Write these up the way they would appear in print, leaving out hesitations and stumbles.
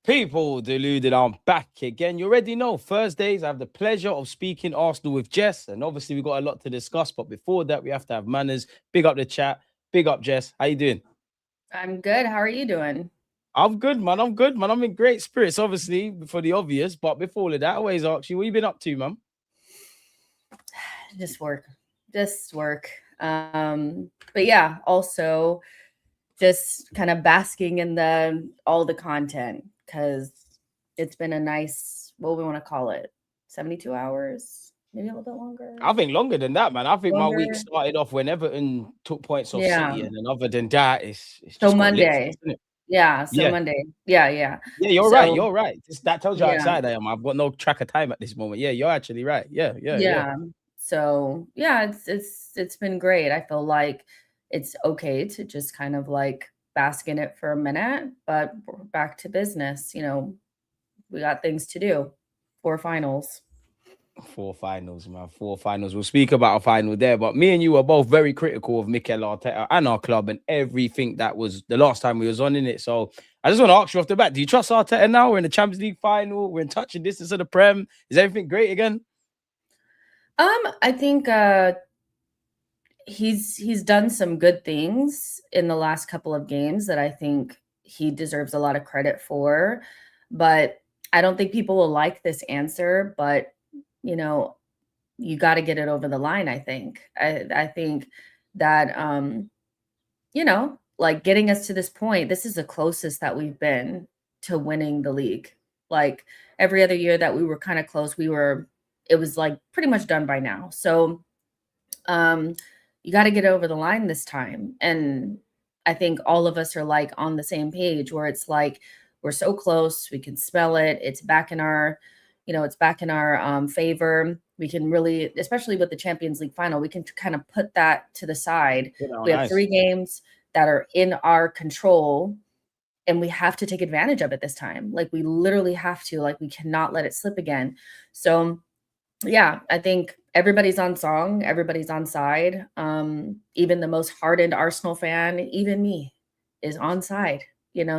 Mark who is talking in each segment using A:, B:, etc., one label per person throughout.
A: People, Deluded, I'm back again. You already know, Thursdays, I have the pleasure of speaking Arsenal with Jess. And obviously, we've got a lot to discuss. But before that, we have to have manners. Big up the chat. Big up, Jess. How you doing?
B: I'm good. How are you doing?
A: I'm good, man. I'm good, man. I'm in great spirits, obviously, for the obvious. But before all of that, I always ask you, what you been up to, man?
B: Just work. Just work. But yeah, also just kind of basking in the all the content because it's been a nice, what we want to call it, 72 hours, maybe a little bit longer.
A: I think longer than that, man. I think my week
B: Longer.
A: started off when Everton took points off
B: Yeah.
A: City. And then other than that, it's
B: So
A: just got lit for us,
B: Monday.
A: isn't it?
B: Yeah. So
A: Yeah.
B: Monday. Yeah. Yeah.
A: Yeah, you're right.
B: So
A: You're right. That tells you how
B: yeah.
A: excited I am. I've got no track of time at this moment. Yeah, you're actually right. Yeah.
B: Yeah. So yeah, it's been great. I feel like it's okay to just kind of like bask in it for a minute, but we're back to business. We got things to do for finals.
A: Four finals, man. Four finals. We'll speak about a final there. But me and you were both very critical of Mikel Arteta and our club and everything that was the last time we was on in it. So I just want to ask you off the bat: do you trust Arteta now? We're in the Champions League final. We're in touching distance of the Prem. Is everything great again?
B: I think he's done some good things in the last couple of games that I think he deserves a lot of credit for. But I don't think people will like this answer, but you know, you got to get it over the line, I think. I think that like getting us to this point, this is the closest that we've been to winning the league. Like every other year that we were kind of close, it was like pretty much done by now. So um you got to get it over the line this time. And I think all of us are like on the same page where it's like we're so close, we can smell it. It's back in our, it's back in our favor. We can really, especially with the Champions League final, we can kind of put that to the side.
A: Oh,
B: We have
A: nice.
B: 3 games that are in our control and we have to take advantage of it this time. Like we literally have to, like we cannot let it slip again. So yeah, I think everybody's on song, everybody's on side. Even the most hardened Arsenal fan, even me, is on side,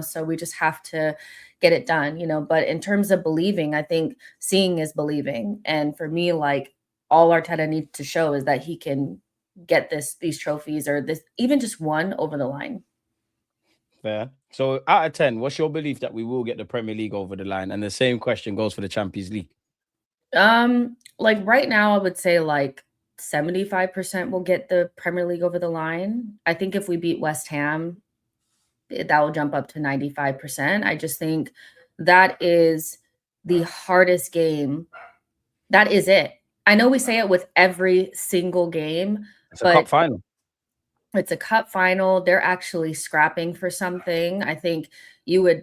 B: so we just have to get it done, But in terms of believing, I think seeing is believing. And for me, like all Arteta needs to show is that he can get these trophies or this even just one over the line.
A: Fair. So out of 10, what's your belief that we will get the Premier League over the line? And the same question goes for the Champions League.
B: Like right now, I would say like 75% will get the Premier League over the line. I think if we beat West Ham, that will jump up to 95%. I just think that is the hardest game. That is it. I know we say it with every single game,
A: It's a cup
B: but
A: final.
B: it's a cup final. They're actually scrapping for something. I think you would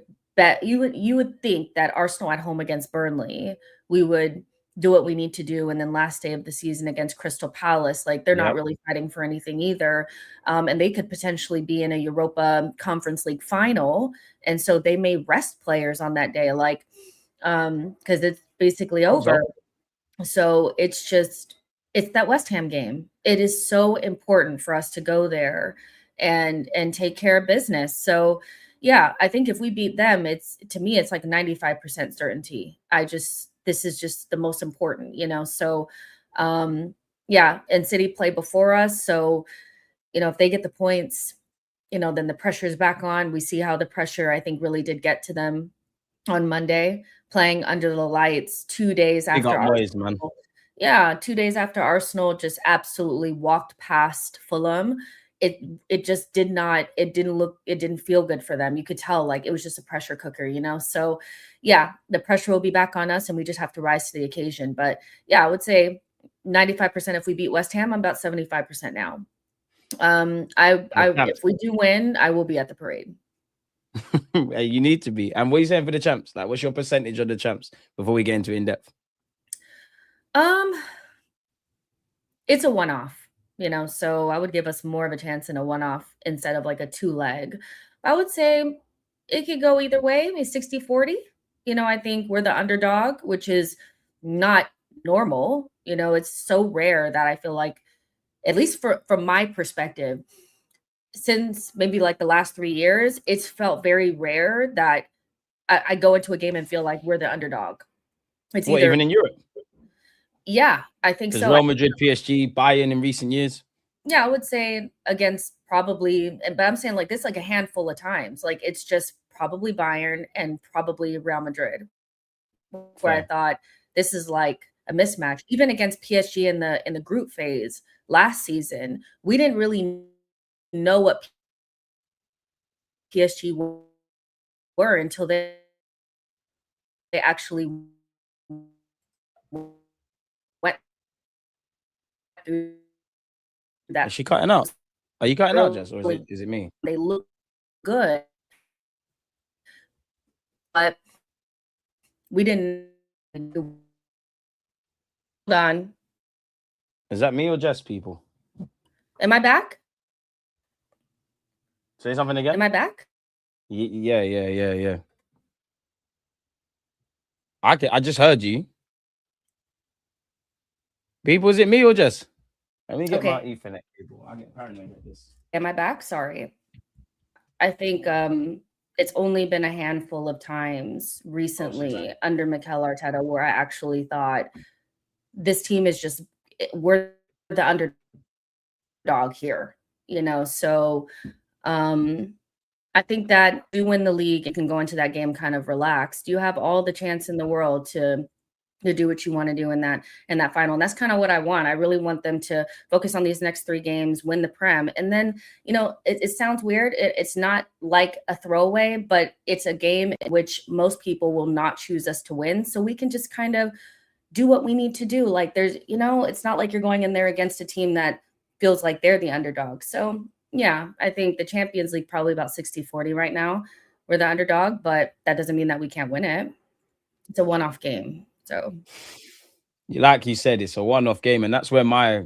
B: you would think that Arsenal at home against Burnley, we would do what we need to do, and then last day of the season against Crystal Palace, like they're not
A: Yep.
B: really fighting for anything either, and they could potentially be in a Europa Conference League final, and so they may rest players on that day, like because it's basically
A: Hope
B: over.
A: so.
B: So it's that West Ham game. It is so important for us to go there and take care of business. So yeah, I think if we beat them, it's to me it's like 95% certainty. This is just the most important, So yeah, and City play before us. So, if they get the points, then the pressure is back on. We see how the pressure I think really did get to them on Monday, playing under the lights 2 days
A: Big
B: after
A: up Moyes, man.
B: Arsenal. Yeah, 2 days after Arsenal just absolutely walked past Fulham. It just it didn't feel good for them. You could tell like it was just a pressure cooker, So, yeah, the pressure will be back on us and we just have to rise to the occasion. But yeah, I would say 95% if we beat West Ham, I'm about 75% now. I
A: The
B: if we do win, I will be at the parade.
A: Hey, you need to be. And what are you saying for the champs? Like, what's your percentage of the champs before we get into in depth?
B: Um, it's a one-off, so I would give us more of a chance in a one-off instead of like a two-leg. I would say it could go either way, maybe 60-40. I think we're the underdog, which is not normal. It's so rare that I feel like, at least from my perspective, since maybe like the last 3 years, it's felt very rare that I go into a game and feel like we're the underdog. It's
A: What,
B: either,
A: even in Europe?
B: yeah, I think
A: Because
B: so.
A: Real Madrid, PSG, Bayern in recent years.
B: Yeah, I would say against probably, but I'm saying like this like a handful of times. Like it's just probably Bayern and probably Real Madrid, where I
A: Fair.
B: thought this is like a mismatch. Even against PSG in the group phase last season, we didn't really know what PSG were until they actually went through
A: Is
B: that
A: she cutting out? Are you cutting out, Jess, or
B: early.
A: is it me?
B: They look good, but we didn't. Hold on.
A: Is that me or Jess, people?
B: Am I back?
A: Say something again?
B: Am I back?
A: Yeah. I just heard you. People, is it me or Jess? Let me get my
B: Okay.
A: Ethernet cable. I get paranoid at this.
B: Am I back? Sorry. I think it's only been a handful of times recently under Mikel Arteta where I actually thought this team is just we're the underdog here, you know. So I think that we win the league and can go into that game kind of relaxed. You have all the chance in the world to do what you want to do in that final. And that's kind of what I want. I really want them to focus on these next 3 games, win the Prem. And then, you know, it sounds weird. It's not like a throwaway, but it's a game in which most people will not choose us to win. So we can just kind of do what we need to do. Like there's, you know, it's not like you're going in there against a team that feels like they're the underdog. So yeah, I think the Champions League probably about 60-40 right now. We're the underdog, but that doesn't mean that we can't win it. It's a one-off game. So,
A: Like you said, it's a one-off game, and that's where my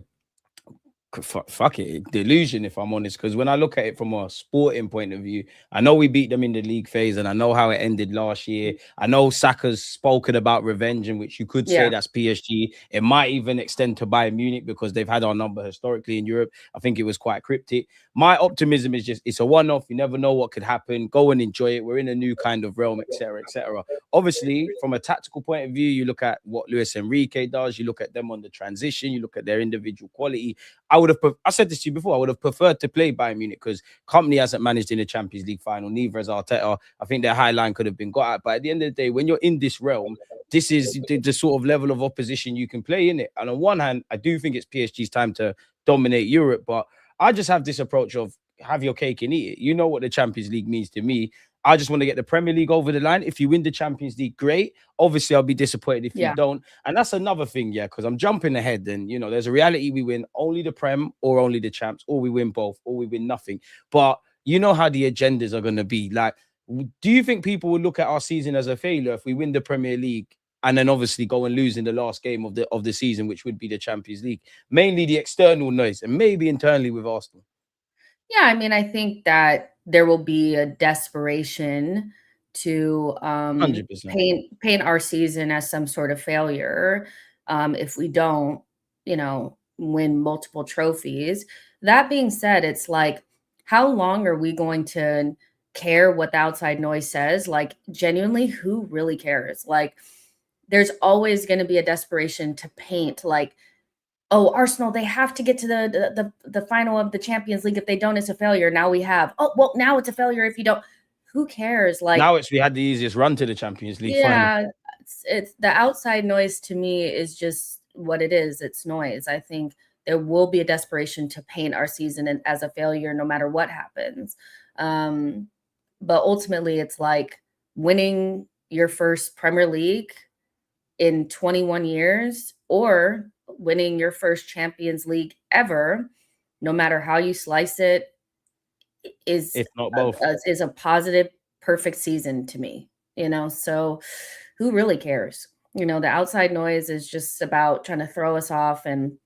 A: fuck it, delusion, if I'm honest, because when I look at it from a sporting point of view, I know we beat them in the league phase, and I know how it ended last year. I know Saka's spoken about revenge, in which you could say that's PSG. It might even extend to Bayern Munich because they've had our number historically in Europe. I think it was quite cryptic. My optimism is just it's a one-off. You never know what could happen. Go and enjoy it. We're in a new kind of realm, etc., etc. Obviously, from a tactical point of view, you look at what Luis Enrique does. You look at them on the transition. You look at their individual quality. I said this to you before, I would have preferred to play Bayern Munich because Company hasn't managed in the Champions League final, neither has Arteta. I think their high line could have been got at. But at the end of the day, when you're in this realm, this is the sort of level of opposition you can play in it. And on one hand, I do think it's PSG's time to dominate Europe, but I just have this approach of have your cake and eat it. You know what the Champions League means to me. I just want to get the Premier League over the line. If you win the Champions League, great. Obviously, I'll be disappointed if you don't. And that's another thing, because I'm jumping ahead. And, there's a reality we win only the Prem or only the Champs, or we win both, or we win nothing. But you know how the agendas are going to be. Like, do you think people will look at our season as a failure if we win the Premier League and then obviously go and lose in the last game of the season, which would be the Champions League? Mainly the external noise and maybe internally with Arsenal.
B: Yeah, I mean, I think that there will be a desperation to
A: 100%.
B: paint our season as some sort of failure if we don't, win multiple trophies. That being said, it's like, how long are we going to care what the outside noise says? Like, genuinely, who really cares? Like, there's always going to be a desperation to paint like, oh, Arsenal, they have to get to the final of the Champions League. If they don't, it's a failure. Now we have. Oh, well, now it's a failure if you don't. Who cares? Like
A: now we had the easiest run to the Champions League final.
B: Yeah, it's the outside noise to me is just what it is. It's noise. I think there will be a desperation to paint our season as a failure no matter what happens. But ultimately, it's like winning your first Premier League in 21 years or winning your first Champions League ever, no matter how you slice it, is
A: if not both,
B: is a positive, perfect season to me. So who really cares? The outside noise is just about trying to throw us off and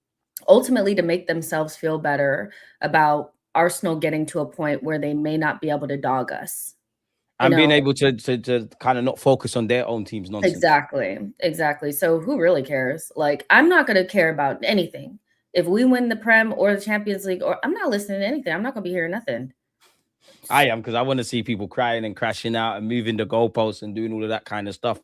B: ultimately to make themselves feel better about Arsenal getting to a point where they may not be able to dog us.
A: And being able to kind of not focus on their own team's nonsense.
B: Exactly. So who really cares? Like, I'm not going to care about anything. If we win the Prem or the Champions League, or I'm not listening to anything. I'm not going to be hearing nothing.
A: I am, because I want to see people crying and crashing out and moving the goalposts and doing all of that kind of stuff.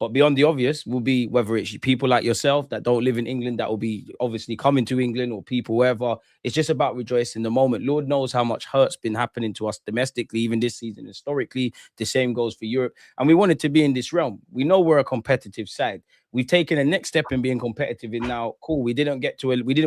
A: But beyond the obvious will be whether it's people like yourself that don't live in England that will be obviously coming to England, or people wherever. It's just about rejoicing the moment. Lord knows how much hurt's been happening to us domestically, even this season, historically. The same goes for Europe. And we wanted to be in this realm. We know we're a competitive side. We've taken a next step in being competitive. And now, cool, we didn't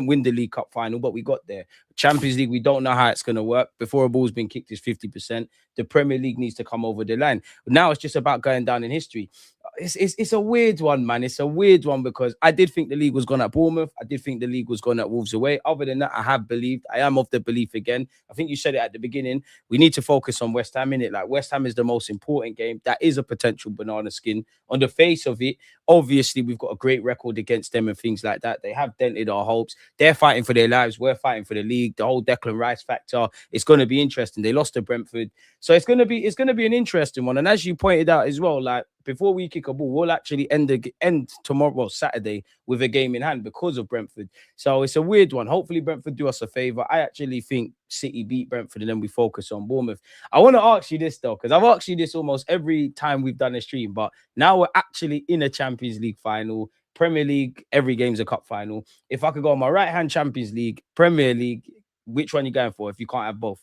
A: win the League Cup final, but we got there. Champions League, we don't know how it's going to work. Before a ball's been kicked, is 50%. The Premier League needs to come over the line. Now it's just about going down in history. It's a weird one, man. It's a weird one, because I did think the league was gone at Bournemouth. I did think the league was gone at Wolves away. Other than that, I am of the belief again. I think you said it at the beginning. We need to focus on West Ham, in it. Like, West Ham is the most important game. That is a potential banana skin. On the face of it, obviously, we've got a great record against them and things like that. They have dented our hopes. They're fighting for their lives. We're fighting for the league. The whole Declan Rice factor. It's going to be interesting. They lost to Brentford. So it's going to be an interesting one. And as you pointed out as well, like, before we kick a ball, we'll actually end tomorrow, well, Saturday, with a game in hand because of Brentford. So it's a weird one. Hopefully Brentford do us a favour. I actually think City beat Brentford and then we focus on Bournemouth. I want to ask you this, though, because I've asked you this almost every time we've done a stream, but now we're actually in a Champions League final. Premier League, every game's a cup final. If I could go on my right hand, Champions League, Premier League, which one are you going for if you can't have both?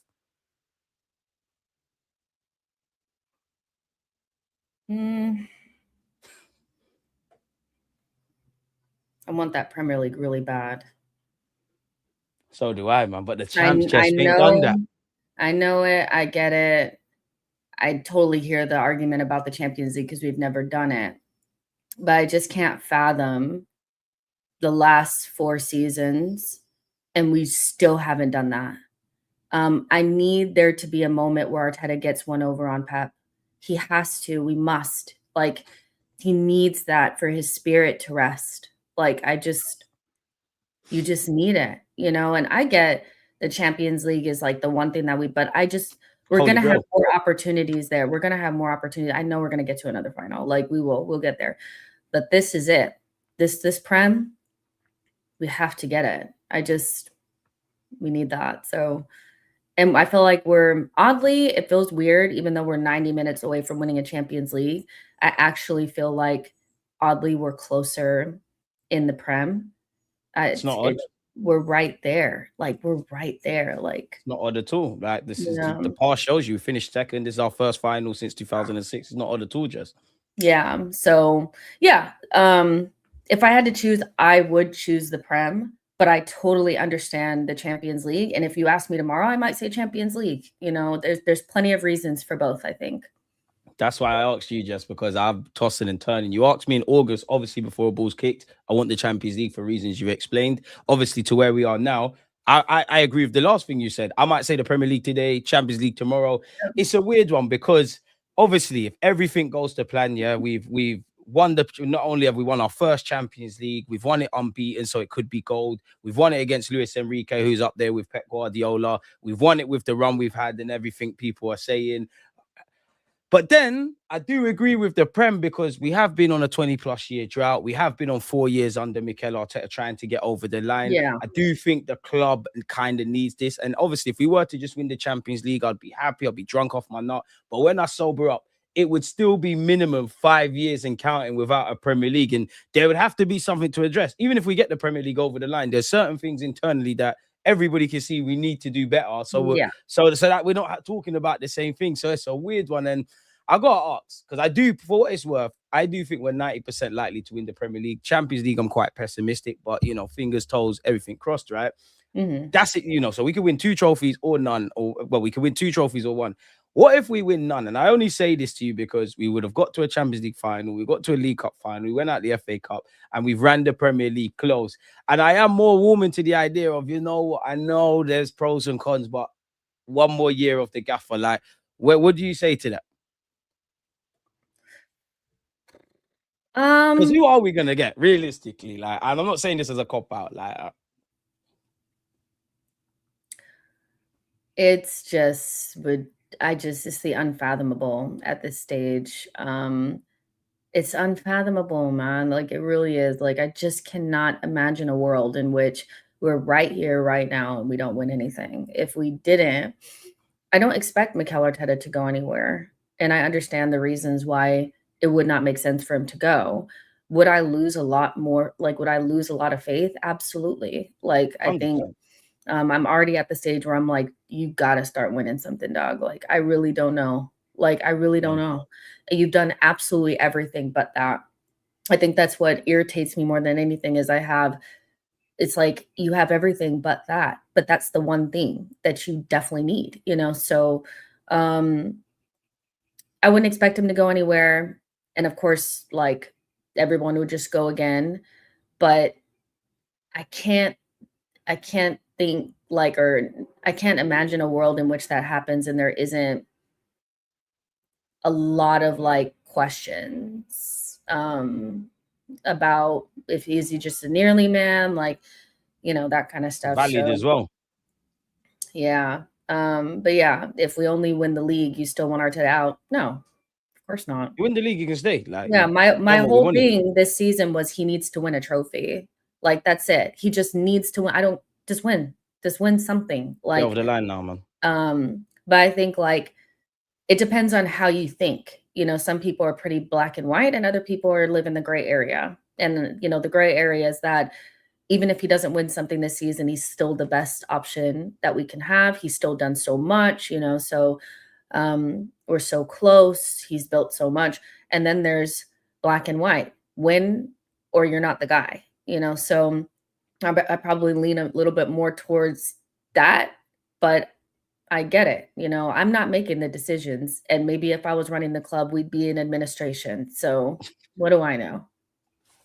B: I want that Premier League really bad.
A: So do I, man. But the champs just ain't done that.
B: I know it. I get it. I totally hear the argument about the Champions League because we've never done it. But I just can't fathom the last 4 seasons and we still haven't done that. I need there to be a moment where Arteta gets one over on Pep. He has to. We must. Like, he needs that for his spirit to rest. Like, you just need it, you know? And I get the Champions League is like the one thing that we're going to have more opportunities there. We're going to have more opportunities. I know we're going to get to another final. Like, we'll get there. But this is it. This Prem, we have to get it. We need that. So, and I feel like it feels weird, even though we're 90 minutes away from winning a Champions League. I actually feel like oddly we're closer in the Prem.
A: It's not odd.
B: We're right there. Like, we're right there. Like,
A: it's not odd at all. Like, this is the past shows you finished second. This is our first final since 2006. It's not odd at all, Jess.
B: Yeah. So yeah. If I had to choose, I would choose the Prem. But I totally understand the Champions League. And if you ask me tomorrow, I might say Champions League. You know, there's plenty of reasons for both, I think.
A: That's why I asked you, just because I'm tossing and turning. You asked me in August, obviously, before a ball's kicked. I want the Champions League for reasons you explained. Obviously, to where we are now, I agree with the last thing you said. I might say the Premier League today, Champions League tomorrow. Yep. It's a weird one because, obviously, if everything goes to plan, yeah, we've won not only have we won our first Champions League, we've won it unbeaten, so it could be gold. We've won it against Luis Enrique, who's up there with Pep Guardiola. We've won it with the run we've had and everything people are saying. But then I do agree with the Prem because we have been on a 20+ year drought. We have been on 4 years under Mikel Arteta trying to get over the line.
B: Yeah.
A: I do think the club kind of needs this. And obviously, if we were to just win the Champions League, I'd be happy. I'd be drunk off my nut. But when I sober up, it would still be minimum 5 years and counting without a Premier League. And there would have to be something to address. Even if we get the Premier League over the line, there's certain things internally that everybody can see we need to do better. So so that we're not talking about the same thing. So it's a weird one. And I got to ask, because I do, for what it's worth, I do think we're 90% likely to win the Premier League. Champions League, I'm quite pessimistic, but, you know, fingers, toes, everything crossed, right? Mm-hmm. That's it, you know, so we could win 2 trophies or none, we could win 2 trophies or 1. What if we win none? And I only say this to you because we would have got to a Champions League final, we got to a League Cup final, we went out the FA Cup, and we've ran the Premier League close. And I am more warming to the idea of, you know, I know there's pros and cons, but one more year of the gaffer, like, what do you say to that? Because who are we gonna get realistically? Like, and I'm not saying this as a cop out. Like,
B: it's just it's the unfathomable at this stage. It's unfathomable, man. Like, it really is. Like, I just cannot imagine a world in which we're right here, right now, and we don't win anything. If we didn't, I don't expect Mikel Arteta to go anywhere, and I understand the reasons why it would not make sense for him to go. Would I lose a lot more? Like, would I lose a lot of faith? Absolutely. Like, I think
A: 100%.
B: I'm already at the stage where I'm like, you gotta start winning something, dog. Like, I really don't know. Like, I really don't
A: Yeah.
B: know. You've done absolutely everything but that. I think that's what irritates me more than anything is it's like you have everything but that, but that's the one thing that you definitely need, you know? So, um, I wouldn't expect him to go anywhere. And of course, like everyone would just go again, but I can't, I can't think like, or I can't imagine a world in which that happens and there isn't a lot of like questions, about if is he just a nearly man, like, you know, that kind of stuff.
A: Valid
B: So
A: as well.
B: yeah. But yeah, if we only win the league, you still want Arteta out? No, of course not.
A: You win the league, you can stay. Like,
B: Yeah,
A: you
B: my
A: done what you
B: whole
A: wanted.
B: thing this season was he needs to win a trophy. Like that's it. He just needs to win. I don't just win. Just win something.
A: Get
B: Like
A: over the line now, man.
B: but I think like it depends on how you think. You know, some people are pretty black and white and other people are live in the gray area. And you know, the gray area is that even if he doesn't win something this season, he's still the best option that we can have. He's still done so much, you know, so we're so close. He's built so much. And then there's black and white, win or you're not the guy, you know. So I probably lean a little bit more towards that, but I get it. You know, I'm not making the decisions. And maybe if I was running the club, we'd be in administration. So what do I know?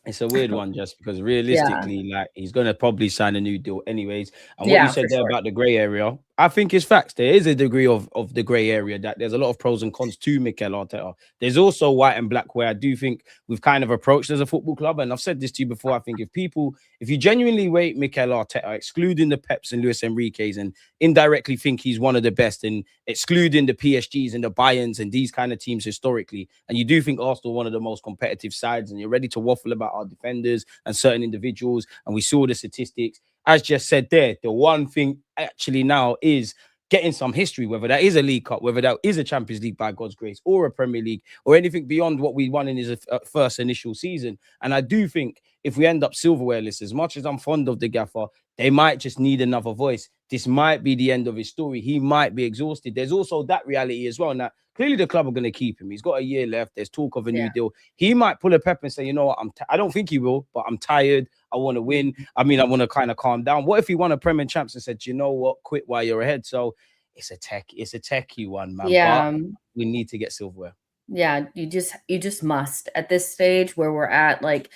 A: It's a weird one just because
B: Yeah.
A: realistically, like he's gonna probably sign a new deal anyways. And what you
B: Yeah, for
A: said there
B: sure.
A: about the grey area, I think is facts. There is a degree of the grey area that there's a lot of pros and cons to Mikel Arteta. There's also white and black where I do think we've kind of approached as a football club. And I've said this to you before. I think if you genuinely rate Mikel Arteta, excluding the Peps and Luis Enrique's and indirectly think he's one of the best and excluding the PSGs and the Bayerns and these kind of teams historically, and you do think Arsenal one of the most competitive sides and you're ready to waffle about our defenders and certain individuals, and we saw the statistics, as just said there, the one thing actually now is getting some history, whether that is a League Cup, whether that is a Champions League by God's grace, or a Premier League, or anything beyond what we won in his first initial season. And I do think if we end up silverware lists, as much as I'm fond of the gaffer, they might just need another voice. This might be the end of his story. He might be exhausted. There's also that reality as well. Now, clearly the club are going to keep him. He's got a year left. There's talk of a
B: Yeah.
A: new deal. He might pull a pep and say, you know what, I don't think he will, but I'm tired. I want to win. I mean, I want to kind of calm down. What if he won a Premier Champs and said, you know what, quit while you're ahead? So it's a techie one, man. But
B: Yeah.
A: we need to get silverware.
B: Yeah, you just must at this stage where we're at. Like,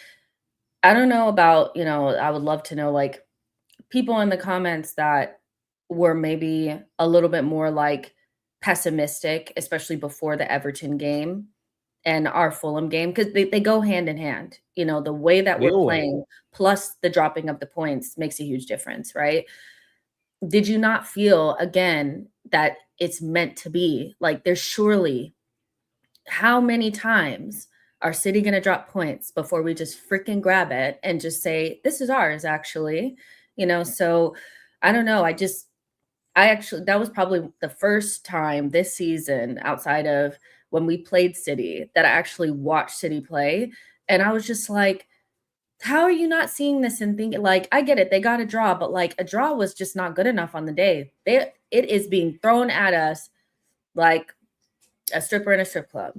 B: I don't know about, you know, I would love to know like people in the comments that were maybe a little bit more like pessimistic, especially before the Everton game and our Fulham game, because they go hand in hand. You know, the way that
A: They
B: we're
A: all
B: playing plus the dropping of the points makes a huge difference, right? Did you not feel again that it's meant to be? Like there's surely how many times are City going to drop points before we just freaking grab it and just say, this is ours, actually? You know, so I don't know. I actually, that was probably the first time this season outside of when we played City that I actually watched City play. And I was just like, how are you not seeing this and thinking like, I get it, they got a draw, but like a draw was just not good enough on the day. It is being thrown at us like a stripper in a strip club.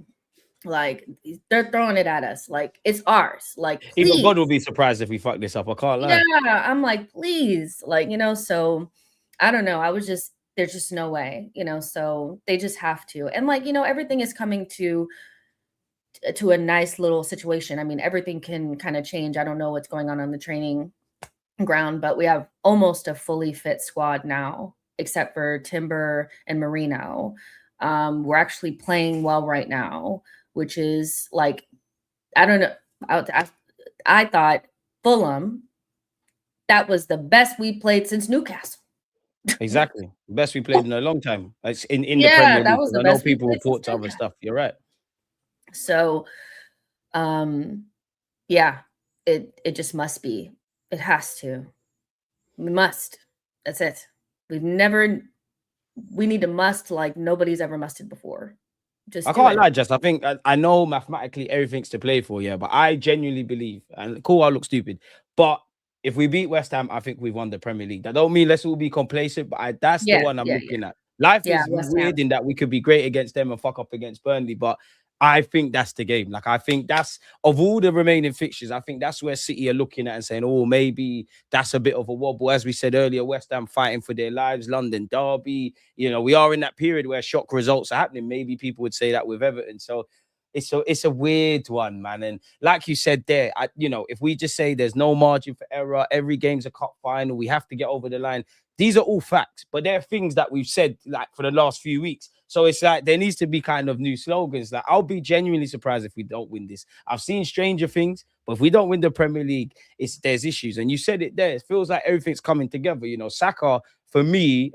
B: Like they're throwing it at us. Like it's ours. Like
A: even
B: please.
A: God will be surprised if we fuck this up. I can't
B: Yeah,
A: lie.
B: I'm like please. Like, you know, so I don't know. I was just there's just no way, you know, so they just have to. And like, you know, everything is coming to a nice little situation. I mean, everything can kind of change. I don't know what's going on the training ground, but we have almost a fully fit squad now, except for Timber and Marino. We're actually playing well right now, which is like, I don't know. I thought Fulham, that was the best we played since Newcastle.
A: Exactly. Best we played in a long time. It's in the
B: Yeah,
A: Premier
B: that
A: League.
B: was
A: Because
B: the
A: I know
B: best we
A: people
B: played since
A: report to other
B: Newcastle.
A: stuff. You're right.
B: So, um, yeah, it just must be. It has to. We must. That's it. We've never we need to must like nobody's ever musted before.
A: I
B: Just do
A: can't
B: it.
A: lie, Jess. I think I know mathematically everything's to play for, yeah, but I genuinely believe, and cool, I look stupid, but if we beat West Ham, I think we've won the Premier League. That don't mean let's all be complacent, but that's the
B: Yeah,
A: one I'm
B: yeah, yeah.
A: looking at. Life
B: Yeah,
A: is
B: West Ham.
A: weird in that we could be great against them and fuck up against Burnley, but I think that's the game. Like, I think that's of all the remaining fixtures, I think that's where City are looking at and saying, oh, maybe that's a bit of a wobble. As we said earlier, West Ham fighting for their lives, London Derby. You know, we are in that period where shock results are happening. Maybe people would say that with Everton. So it's a weird one, man. And like you said there, if we just say there's no margin for error, every game's a cup final, we have to get over the line. These are all facts, but they're things that we've said like for the last few weeks. So it's like there needs to be kind of new slogans. Like, I'll be genuinely surprised if we don't win this. I've seen stranger things, but if we don't win the Premier League, there's issues. And you said it there. It feels like everything's coming together. You know, Saka, for me,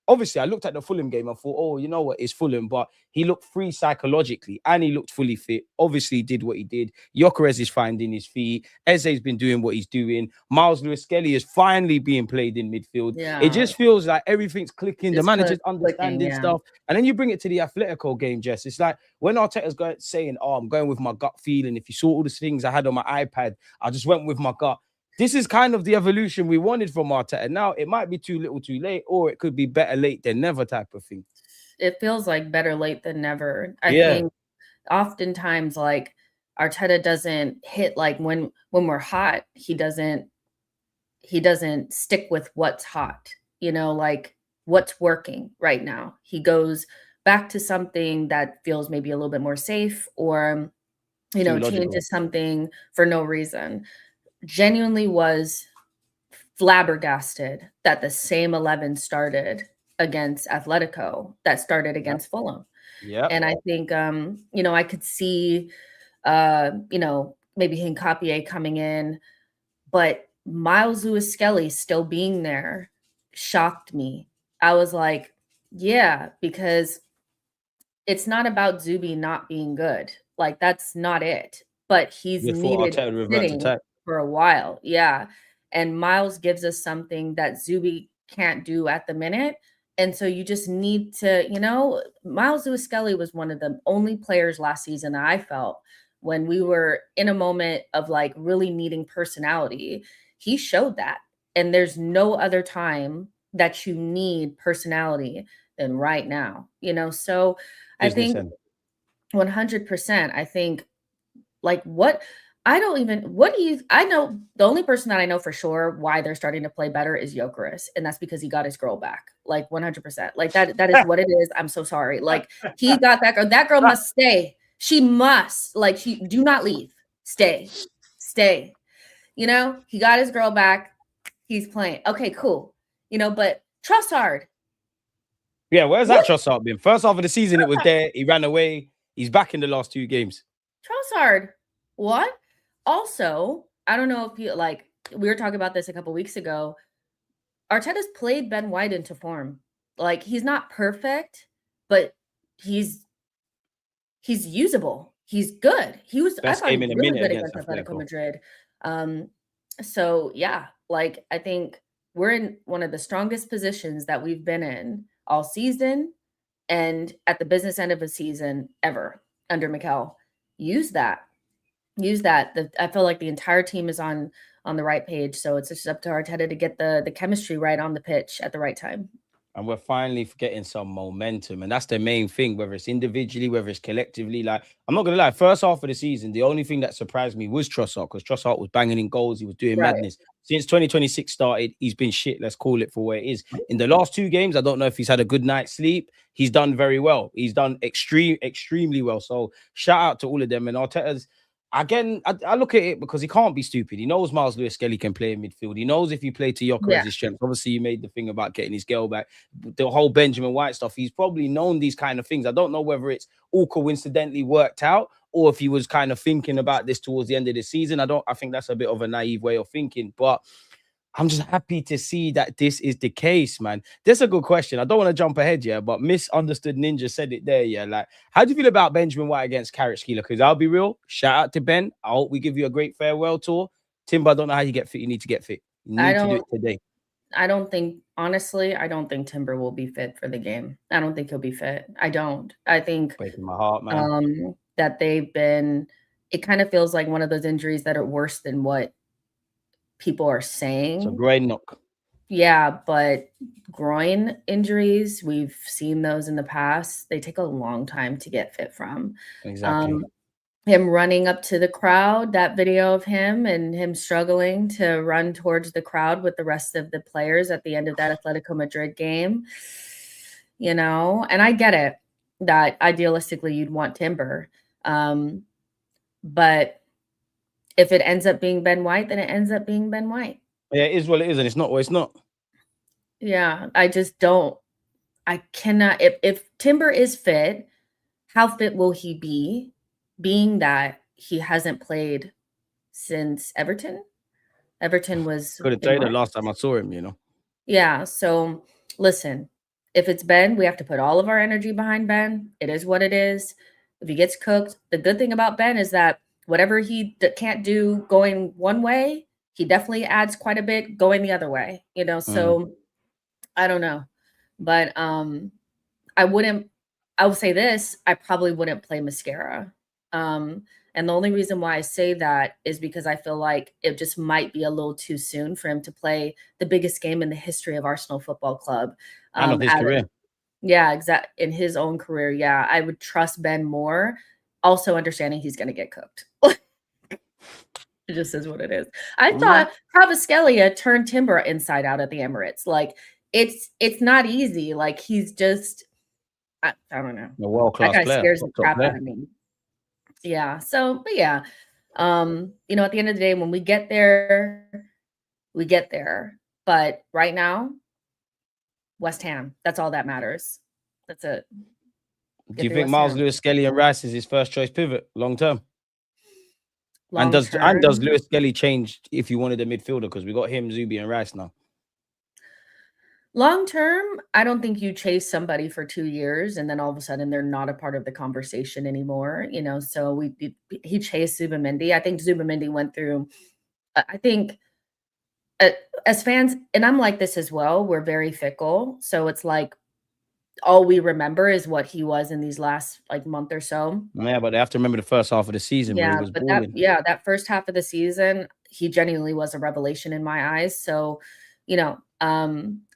A: obviously I looked at the Fulham game and thought, oh, you know what, it's Fulham, but he looked free psychologically and he looked fully fit. Obviously, he did what he did. Gyökeres is finding his feet. Eze's been doing what he's doing. Miles Lewis-Skelly is finally being played in midfield. It
B: Yeah,
A: just feels like everything's clicking. The
B: it's
A: manager's
B: clicking.
A: understanding
B: Yeah,
A: stuff. And then you bring it to the Atletico game, Jess. It's like when Arteta's saying, oh, I'm going with my gut feeling. If you saw all the things I had on my iPad, I just went with my gut. This is kind of the evolution we wanted from Arteta. Now, it might be too little too late, or it could be better late than never type of thing.
B: it feels like better late than never. I
A: Yeah.
B: think oftentimes like Arteta doesn't hit like when we're hot, he doesn't stick with what's hot, like what's working right now. He goes back to something that feels maybe a little bit more safe or,
A: Too logical.
B: changes something for no reason. Genuinely was flabbergasted that the same 11 started against Atletico that started against Fulham.
A: Yeah.
B: And I think, I could see, maybe Hincapié coming in, but Miles Lewis-Skelly still being there shocked me. I was like, yeah, because it's not about Zubi not being good. Like, that's not it. But he's needed sitting for a while. Yeah. And Miles gives us something that Zubi can't do at the minute. And so you just need to, Miles Lewis-Skelly was one of the only players last season that I felt when we were in a moment of like really needing personality. He showed that. And there's no other time that you need personality than right now, So I think 100%. I think like I know the only person that I know for sure why they're starting to play better is Gyökeres, and that's because he got his girl back. Like 100%. Like that is what it is. I'm so sorry. Like he got that girl. That girl must stay. She must. Like she do not leave. Stay. He got his girl back. He's playing. Okay, cool. But Trossard.
A: Yeah, where's that Trossard been? First half of the season, it was there. He ran away. He's back in the last 2 games.
B: Trossard. What? Also, I don't know if you we were talking about this a couple weeks ago. Arteta's played Ben White into form. Like he's not perfect, but he's usable. He's good. He was
A: best
B: I thought
A: game
B: he was
A: in a
B: really
A: minute
B: good
A: against
B: Atletico Madrid. So yeah, like I think we're in one of the strongest positions that we've been in all season and at the business end of a season ever under Mikel. Use that. I feel like the entire team is on the right page. So it's just up to Arteta to get the chemistry right on the pitch at the right time.
A: And we're finally getting some momentum. And that's the main thing, whether it's individually, whether it's collectively. Like, I'm not going to lie, first half of the season, the only thing that surprised me was Trossard, because Trossard was banging in goals. He was doing madness. Since 2026 started, he's been shit. Let's call it for what it is. In the last 2 games, I don't know if he's had a good night's sleep. He's done very well. He's done extremely well. So shout out to all of them. And Arteta's, again, I look at it because he can't be stupid. He knows Miles Lewis-Skelly can play in midfield. He knows if you play to Gyökeres' his strength. Obviously, you made the thing about getting his girl back. The whole Benjamin White stuff, he's probably known these kind of things. I don't know whether it's all coincidentally worked out or if he was kind of thinking about this towards the end of the season. I think that's a bit of a naive way of thinking, but I'm just happy to see that this is the case, man. That's a good question. I don't want to jump ahead, yeah, but Misunderstood Ninja said it there, yeah. Like, how do you feel about Benjamin White against Kvaratskhelia? Because I'll be real, shout out to Ben. I hope we give you a great farewell tour. Timber, I don't know how you get fit. You need to get fit. You need to do it today.
B: I don't think, honestly, I don't think Timber will be fit for the game. I don't think he'll be fit. I don't. I think
A: Breaking my heart, man.
B: that it kind of feels like one of those injuries that are worse than what people are saying.
A: So groin knock.
B: Yeah, but groin injuries, we've seen those in the past. They take a long time to get fit from.
A: Exactly.
B: Him running up to the crowd, that video of him and him struggling to run towards the crowd with the rest of the players at the end of that Atletico Madrid game, and I get it that idealistically you'd want Timber. But if it ends up being Ben White, then it ends up being Ben White.
A: Yeah, it is what it is, and it's not what it's not.
B: Yeah, I just don't. I cannot. If Timber is fit, how fit will he be? Being that he hasn't played since Everton. Everton was
A: Couldn't tell you the last time I saw him.
B: Yeah. So listen, if it's Ben, we have to put all of our energy behind Ben. It is what it is. If he gets cooked, the good thing about Ben is that whatever he can't do going one way, he definitely adds quite a bit going the other way. So I don't know, but I will say this: I probably wouldn't play Mascara. And the only reason why I say that is because I feel like it just might be a little too soon for him to play the biggest game in the history of Arsenal Football Club.
A: And of his career.
B: Yeah, exactly. In his own career, yeah. I would trust Ben more, also understanding he's going to get cooked. It just is what it is. I thought Kvaratskhelia turned Timber inside out at the Emirates. Like, it's not easy. Like, he's just, I don't know.
A: A world-class
B: player. That guy scares the crap
A: player.
B: out of me. Yeah. So, but yeah, at the end of the day, when we get there, we get there. But right now, West Ham, that's all that matters. That's it.
A: Do you think Miles Lewis-Skelly and Rice is his first choice pivot long term? And does Lewis-Skelly change if you wanted a midfielder? Because we got him, Zubi, and Rice now.
B: Long term, I don't think you chase somebody for 2 years and then all of a sudden they're not a part of the conversation anymore. So he chased Zubimendi. I think Zubimendi went through. I think as fans, and I'm like this as well, we're very fickle. So it's like all we remember is what he was in these last month or so.
A: Yeah, but they have to remember the first half of the season.
B: Yeah,
A: where he was
B: but
A: balling.
B: that first half of the season, he genuinely was a revelation in my eyes. So,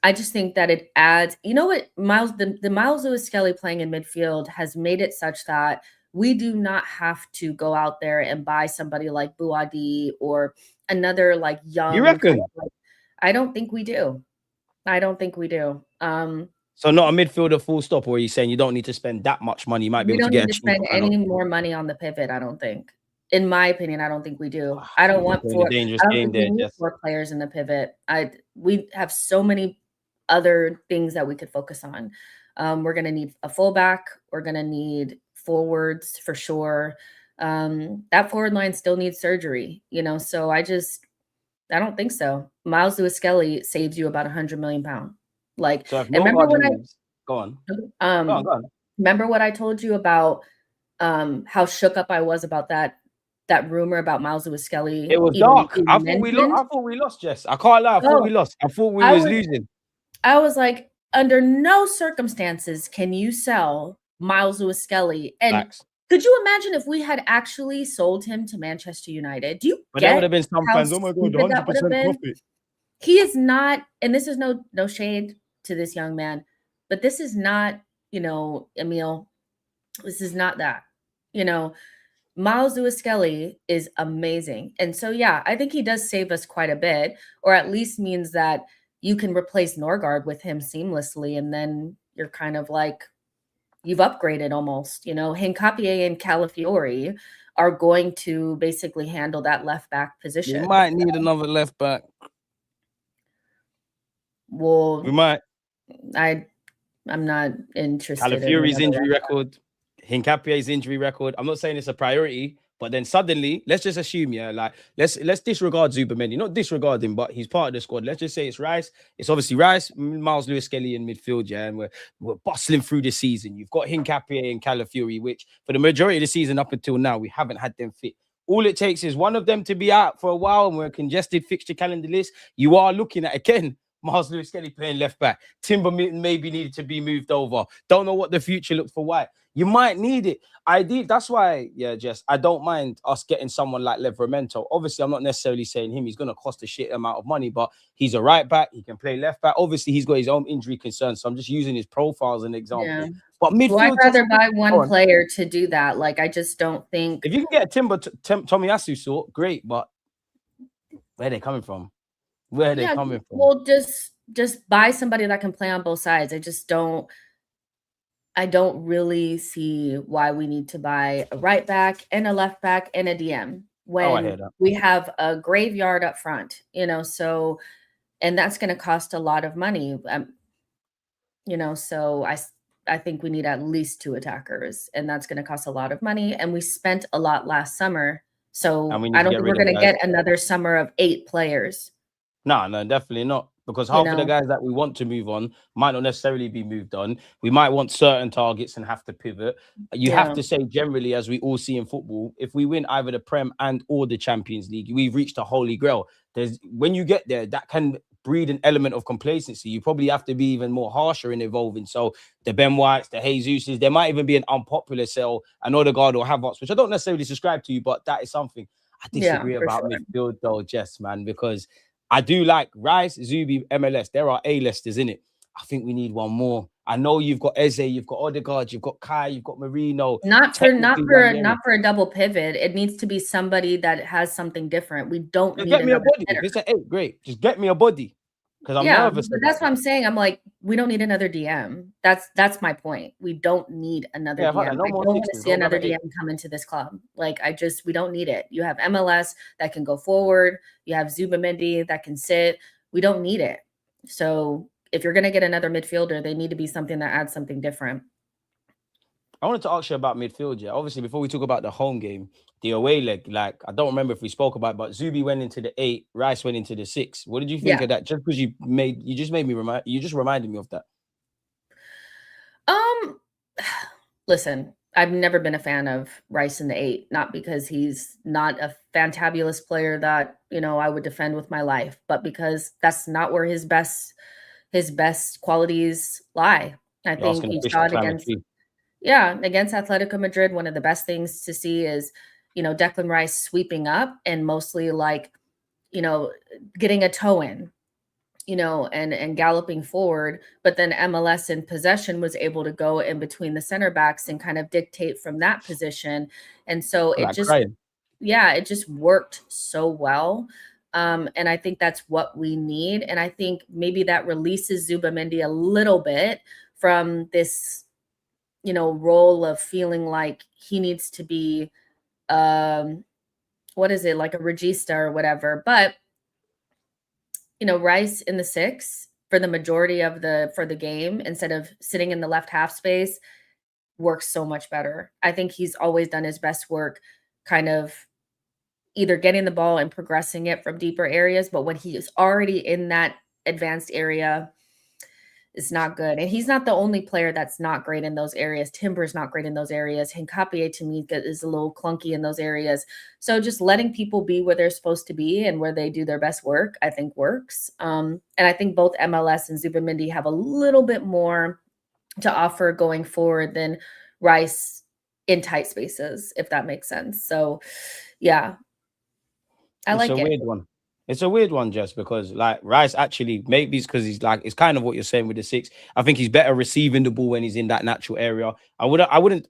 B: I just think that it adds, what the Miles Lewis-Skelly playing in midfield has made it such that we do not have to go out there and buy somebody like Buadi or another young.
A: You reckon?
B: I don't think we do.
A: So not a midfielder full stop, or are you saying you don't need to spend that much money? You might be able to get.
B: We don't need to spend any more money on the pivot, I don't think. In my opinion, I don't think we do. I don't want four players in the pivot. We have so many other things that we could focus on. We're going to need a fullback. We're going to need forwards for sure. That forward line still needs surgery, so I don't think so. Miles Lewis-Skelly saves you about £100 million. Remember what I told you about how shook up I was about that rumor about Miles Lewis-Skelly?
A: It was dark. I thought we lost, Jess. I can't lie. I thought we lost. I thought we was losing.
B: I was like, under no circumstances can you sell Miles Lewis-Skelly. And
A: Facts.
B: Could you imagine if we had actually sold him to Manchester United? Do you
A: But there would have been some fans, oh my God, 100% profit.
B: He is not, and this is no shade to this young man, but this is not, Emil, this is not that. Miles Lewis-Skelly is amazing. And so, yeah, I think he does save us quite a bit, or at least means that you can replace Norgard with him seamlessly. And then you're kind of like, you've upgraded almost, Hincapié and Calafiori are going to basically handle that left back position.
A: You might need another left back.
B: Well,
A: we might.
B: I'm not interested.
A: Calafiori's injury record, Hincapié's injury record. I'm not saying it's a priority, but then suddenly, let's just assume, let's disregard Zubimendi. Not disregard him, but he's part of the squad. Let's just say it's Rice. It's obviously Rice, Miles Lewis-Skelly in midfield, and we're bustling through the season. You've got Hincapié and Calafiori, which for the majority of the season up until now, we haven't had them fit. All it takes is one of them to be out for a while, and we're a congested fixture calendar list. You are looking at, again, Miles Lewis Kelly playing left back. Timber maybe needed to be moved over. Don't know what the future looks for White. You might need it. That's why, yeah, Jess, I don't mind us getting someone like Livramento. Obviously, I'm not necessarily saying him. He's going to cost a shit amount of money, but he's a right back. He can play left back. Obviously, he's got his own injury concerns. So I'm just using his profile as an example.
B: Yeah.
A: But
B: Well, I'd
A: midfield,
B: rather buy one player to do that. Like, I just don't think.
A: If you can get a Tomiyasu sort, great. But where are they coming from? Where are they coming from?
B: Well, just buy somebody that can play on both sides. I don't really see why we need to buy a right back and a left back and a DM when we have a graveyard up front, so, and that's going to cost a lot of money. So I think we need at least 2 attackers, and that's going to cost a lot of money. And we spent a lot last summer. So I don't think we're going to get another summer of 8 players.
A: No, definitely not. Because half of the guys that we want to move on might not necessarily be moved on. We might want certain targets and have to pivot. You have to say, generally, as we all see in football, if we win either the Prem and or the Champions League, we've reached a holy grail. When you get there, that can breed an element of complacency. You probably have to be even more harsher in evolving. So the Ben Whites, the Jesuses, there might even be an unpopular sell, an Odegaard or Havertz, which I don't necessarily subscribe to, but that is something. I disagree about midfield though, Jess, man, because I do like Rice, Zubi, MLS. There are A-listers in it. I think we need one more. I know you've got Eze, you've got Odegaard, you've got Kai, you've got Marino.
B: Not for a double pivot. It needs to be somebody that has something different. We don't need
A: get me a body. If it's an 8, great. Just get me a body. Because I'm nervous.
B: But that's what I'm saying. I'm like, we don't need another DM. That's my point. We don't need another DM. I don't want to see another DM come into this club. Like, we don't need it. You have MLS that can go forward. You have Zubimendi that can sit. We don't need it. So if you're going to get another midfielder, they need to be something that adds something different.
A: I wanted to ask you about midfield. Yeah, obviously, before we talk about the home game, the away leg, like, I don't remember if we spoke about it, but Zubi went into the 8, Rice went into the 6. What did you think of that? Just because you just reminded me of that.
B: Listen, I've never been a fan of Rice in the 8, not because he's not a fantabulous player that, I would defend with my life, but because that's not where his best qualities lie. I think you saw it against Atletico Madrid. One of the best things to see is, Declan Rice sweeping up and mostly getting a toe in, and galloping forward. But then MLS in possession was able to go in between the center backs and kind of dictate from that position. And so it just worked so well. And I think that's what we need. And I think maybe that releases Zubimendi a little bit from this, role of feeling like he needs to be, what is it, like a regista or whatever. But, Rice in the 6 for the majority of the game, instead of sitting in the left half space, works so much better. I think he's always done his best work kind of either getting the ball and progressing it from deeper areas, but when he is already in that advanced area, it's not good. And he's not the only player that's not great in those areas. Timber's not great in those areas. Hincapié to me is a little clunky in those areas. So just letting people be where they're supposed to be and where they do their best work, I think works. And I think both MLS and Zubimendi have a little bit more to offer going forward than Rice in tight spaces, if that makes sense. So yeah, I like it.
A: It's a weird one. It's a weird one, Jess, because like Rice actually, maybe it's because he's like, it's kind of what you're saying with the 6. I think he's better receiving the ball when he's in that natural area. I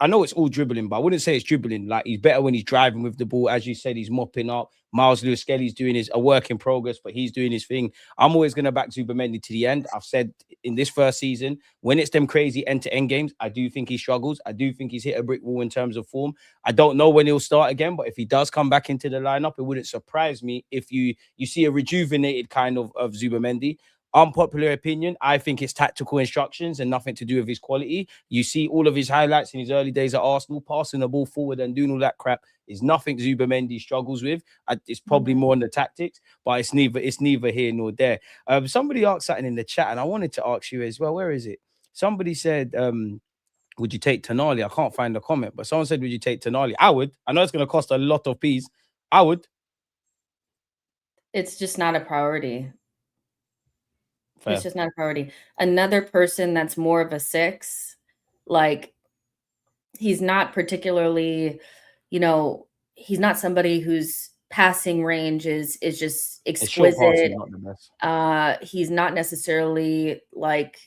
A: know it's all dribbling, but I wouldn't say it's dribbling. Like, he's better when he's driving with the ball. As you said, he's mopping up. Miles Lewis Kelly's doing a work in progress, but he's doing his thing. I'm always going to back Zubimendi to the end. I've said in this first season, when it's them crazy end-to-end games, I do think he struggles. I do think he's hit a brick wall in terms of form. I don't know when he'll start again, but if he does come back into the lineup, it wouldn't surprise me if you see a rejuvenated kind of Zubimendi. Unpopular opinion, I think it's tactical instructions and nothing to do with his quality. You see all of his highlights in his early days at Arsenal, passing the ball forward and doing all that crap is nothing Zubimendi struggles with. It's probably more in the tactics, but it's neither here nor there. Somebody asked something in the chat, and I wanted to ask you as well. Where is it? Somebody said, would you take Tonali? I can't find the comment, but someone said, would you take Tonali? I would. I know it's going to cost a lot of peas. I would.
B: It's just not a priority.
A: Fair.
B: It's just not a priority. Another person that's more of a 6, like, he's not particularly, you know, he's not somebody whose passing range is just
A: His short pass is
B: exquisite.
A: not the best.
B: He's not necessarily like,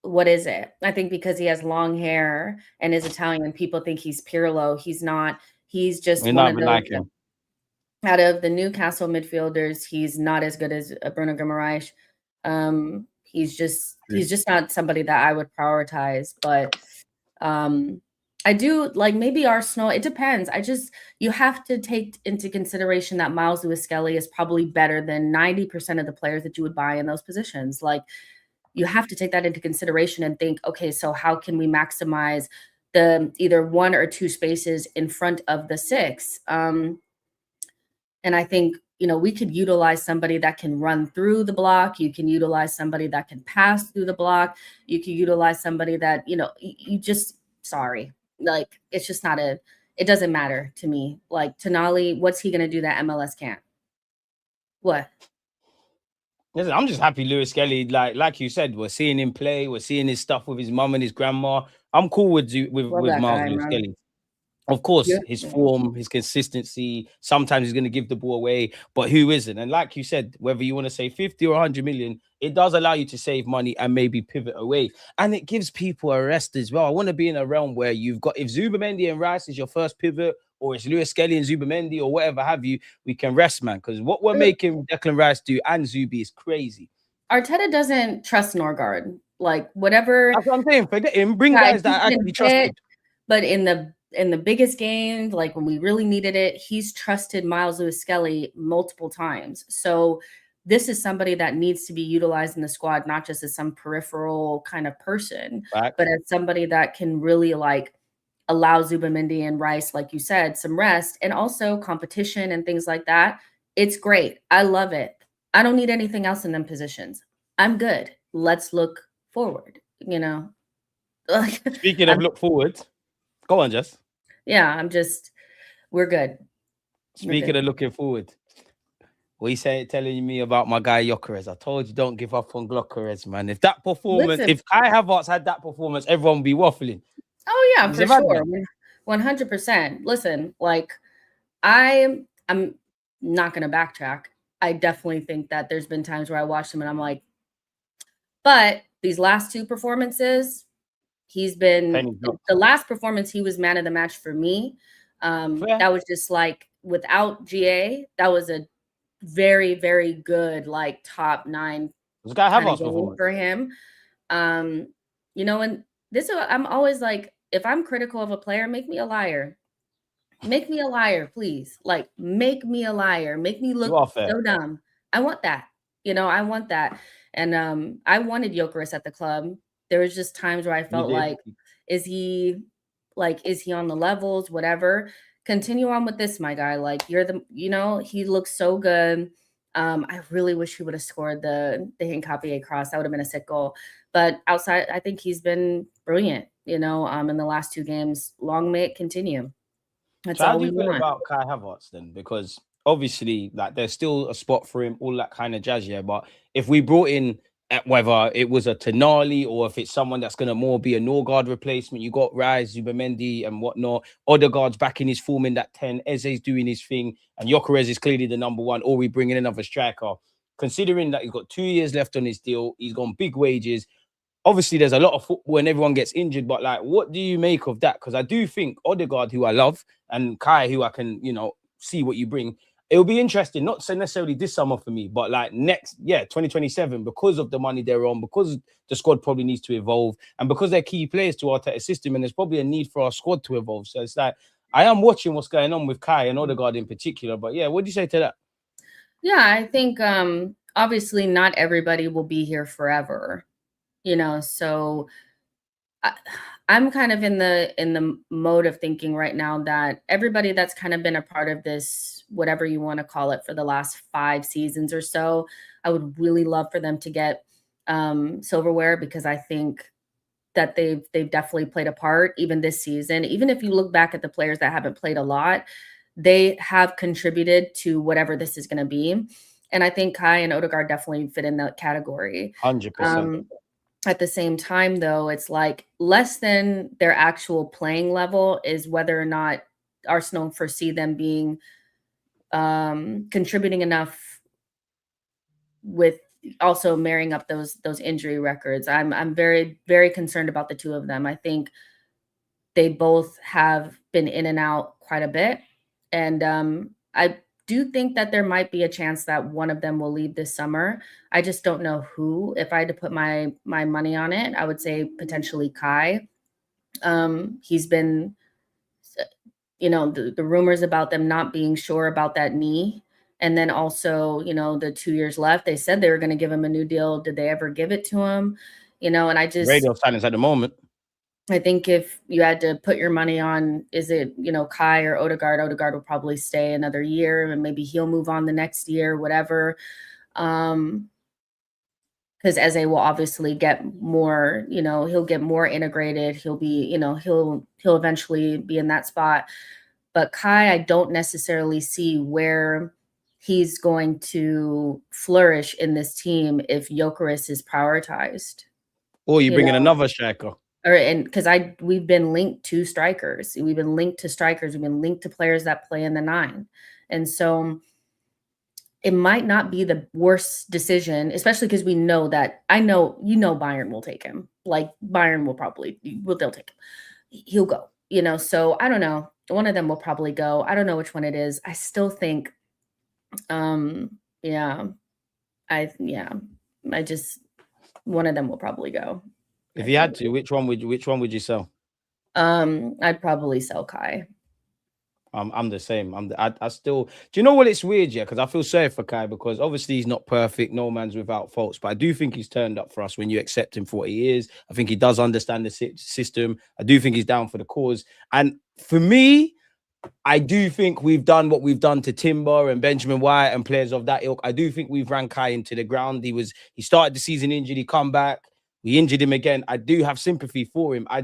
B: what is it? I think because he has long hair and is Italian, people think he's Pirlo. He's not. He's just
A: We
B: one
A: not
B: of
A: even
B: those
A: like him.
B: out of the Newcastle midfielders, he's not as good as Bruno Guimaraes. He's just not somebody that I would prioritize. But I do like maybe Arsenal. It depends. You have to take into consideration that Miles Lewis-Skelly is probably better than 90% of the players that you would buy in those positions. Like, you have to take that into consideration and think, okay, so how can we maximize the either 1 or 2 spaces in front of the 6? And I think, we could utilize somebody that can run through the block. You can utilize somebody that can pass through the block. You can utilize somebody that, sorry. Like, it's just not it doesn't matter to me. Like, Tonali, what's he going to do that MLS can't? What?
A: Listen, I'm just happy Lewis Skelly, like you said, we're seeing him play. We're seeing his stuff with his mum and his grandma. I'm cool with
B: Love that
A: Miles
B: guy,
A: Lewis
B: man.
A: Skelly. Of course,
B: Yeah.
A: his form, his consistency, sometimes he's going to give the ball away, but who isn't? And like you said, whether you want to say 50 or 100 million, it does allow you to save money and maybe pivot away. And it gives people a rest as well. I want to be in a realm where you've got, if Zubimendi and Rice is your first pivot, or it's Lewis Skelly and Zubimendi or whatever have you, we can rest, man. Because what we're making Declan Rice do and Zubi is crazy.
B: Arteta doesn't trust Norgard. Like, whatever.
A: That's what I'm saying. Forget him. Bring guys that are actually trusted.
B: But in the biggest games, like when we really needed it, he's trusted Miles Lewis-Skelly multiple times. So this is somebody that needs to be utilized in the squad, not just as some peripheral kind of person, but as somebody that can really like allow Zubimendi and Rice, like you said, some rest and also competition and things like that. It's great. I love it. I don't need anything else in them positions. I'm good. Let's look forward,
A: Speaking of look forward, go on, Jess.
B: Yeah, we're good.
A: Speaking of looking forward, what you say telling me about my guy Gyökeres? I told you don't give up on Gyökeres, man. If that performance, if Kai Havertz had that performance, everyone would be waffling.
B: Oh yeah, for sure. 100%. Listen, like I'm not gonna backtrack. I definitely think that there's been times where I watched him and I'm like, but these last 2 performances, he's been the last performance, he was man of the match for me. That was just like without GA, that was a very, very good, like top 9 kind of game for him. And this I'm always like, if I'm critical of a player, make me a liar. Make me a liar, please. Like, make me a liar. Make me look so dumb. I want that. I want that. And I wanted Gyökeres at the club. There was just times where I felt like, is he on the levels, whatever. Continue on with this, my guy. Like, he looks so good. I really wish he would have scored the Hincapié cross. That would have been a sick goal. But outside, I think he's been brilliant, in the last 2 games. Long may it continue. That's all we want.
A: How do you feel about Kai Havertz then? Because obviously, like, there's still a spot for him, all that kind of jazz, yeah. But if we brought in, whether it was a Tonali or if it's someone that's going to more be a Norgard replacement, you got Rice, Zubimendi and whatnot. Odegaard's back in his form in that 10. Eze's doing his thing. And Gyökeres is clearly the number 1. Or we bring in another striker. Considering that he's got 2 years left on his deal, he's got big wages. Obviously, there's a lot of football and everyone gets injured. But, like, what do you make of that? Because I do think Odegaard, who I love, and Kai, who I can, see what you bring, it'll be interesting, not necessarily this summer for me, but like next, 2027, because of the money they're on, because the squad probably needs to evolve, and because they're key players to our system, and there's probably a need for our squad to evolve. So it's like, I am watching what's going on with Kai and Odegaard in particular. But yeah, what do you say to that?
B: Yeah, I think obviously not everybody will be here forever, so I'm kind of in the mode of thinking right now that everybody that's kind of been a part of this, whatever you want to call it, for the last 5 seasons or so, I would really love for them to get silverware, because I think that they've definitely played a part even this season. Even if you look back at the players that haven't played a lot, they have contributed to whatever this is going to be. And I think Kai and Odegaard definitely fit in that category.
A: 100%.
B: At the same time, though, it's like less than their actual playing level is whether or not Arsenal foresee them being contributing enough with also marrying up those injury records. I'm very, very concerned about the two of them. I think they both have been in and out quite a bit. And I do think that there might be a chance that one of them will leave this summer. I just don't know who. If I had to put my money on it, I would say potentially Kai. He's been, the rumors about them not being sure about that knee. And then also, the 2 years left, they said they were going to give him a new deal. Did they ever give it to him? And I just,
A: Radio silence at the moment.
B: I think if you had to put your money on, is it, Kai or Odegaard? Odegaard will probably stay another year and maybe he'll move on the next year, whatever. Because Eze will obviously get more, he'll get more integrated. He'll be, he'll eventually be in that spot. But Kai, I don't necessarily see where he's going to flourish in this team if Gyökeres is prioritized.
A: Or you bring in another striker.
B: And because we've been linked to strikers. We've been linked to players that play in the 9. And so it might not be the worst decision, especially because we know that Bayern will take him. Like Bayern they'll take him. He'll go, so I don't know. One of them will probably go. I don't know which one it is. I still think, one of them will probably go.
A: If you had to, which one would you sell?
B: I'd probably sell Kai.
A: I'm the same. I still. Do you know what? It's weird, yeah, because I feel sorry for Kai because obviously he's not perfect. No man's without faults, but I do think he's turned up for us when you accept him for what he is. I think he does understand the system. I do think he's down for the cause. And for me, I do think we've done what we've done to Timber and Benjamin White and players of that ilk. I do think we've ran Kai into the ground. He started the season injured. He come back. We injured him again. I do have sympathy for him. I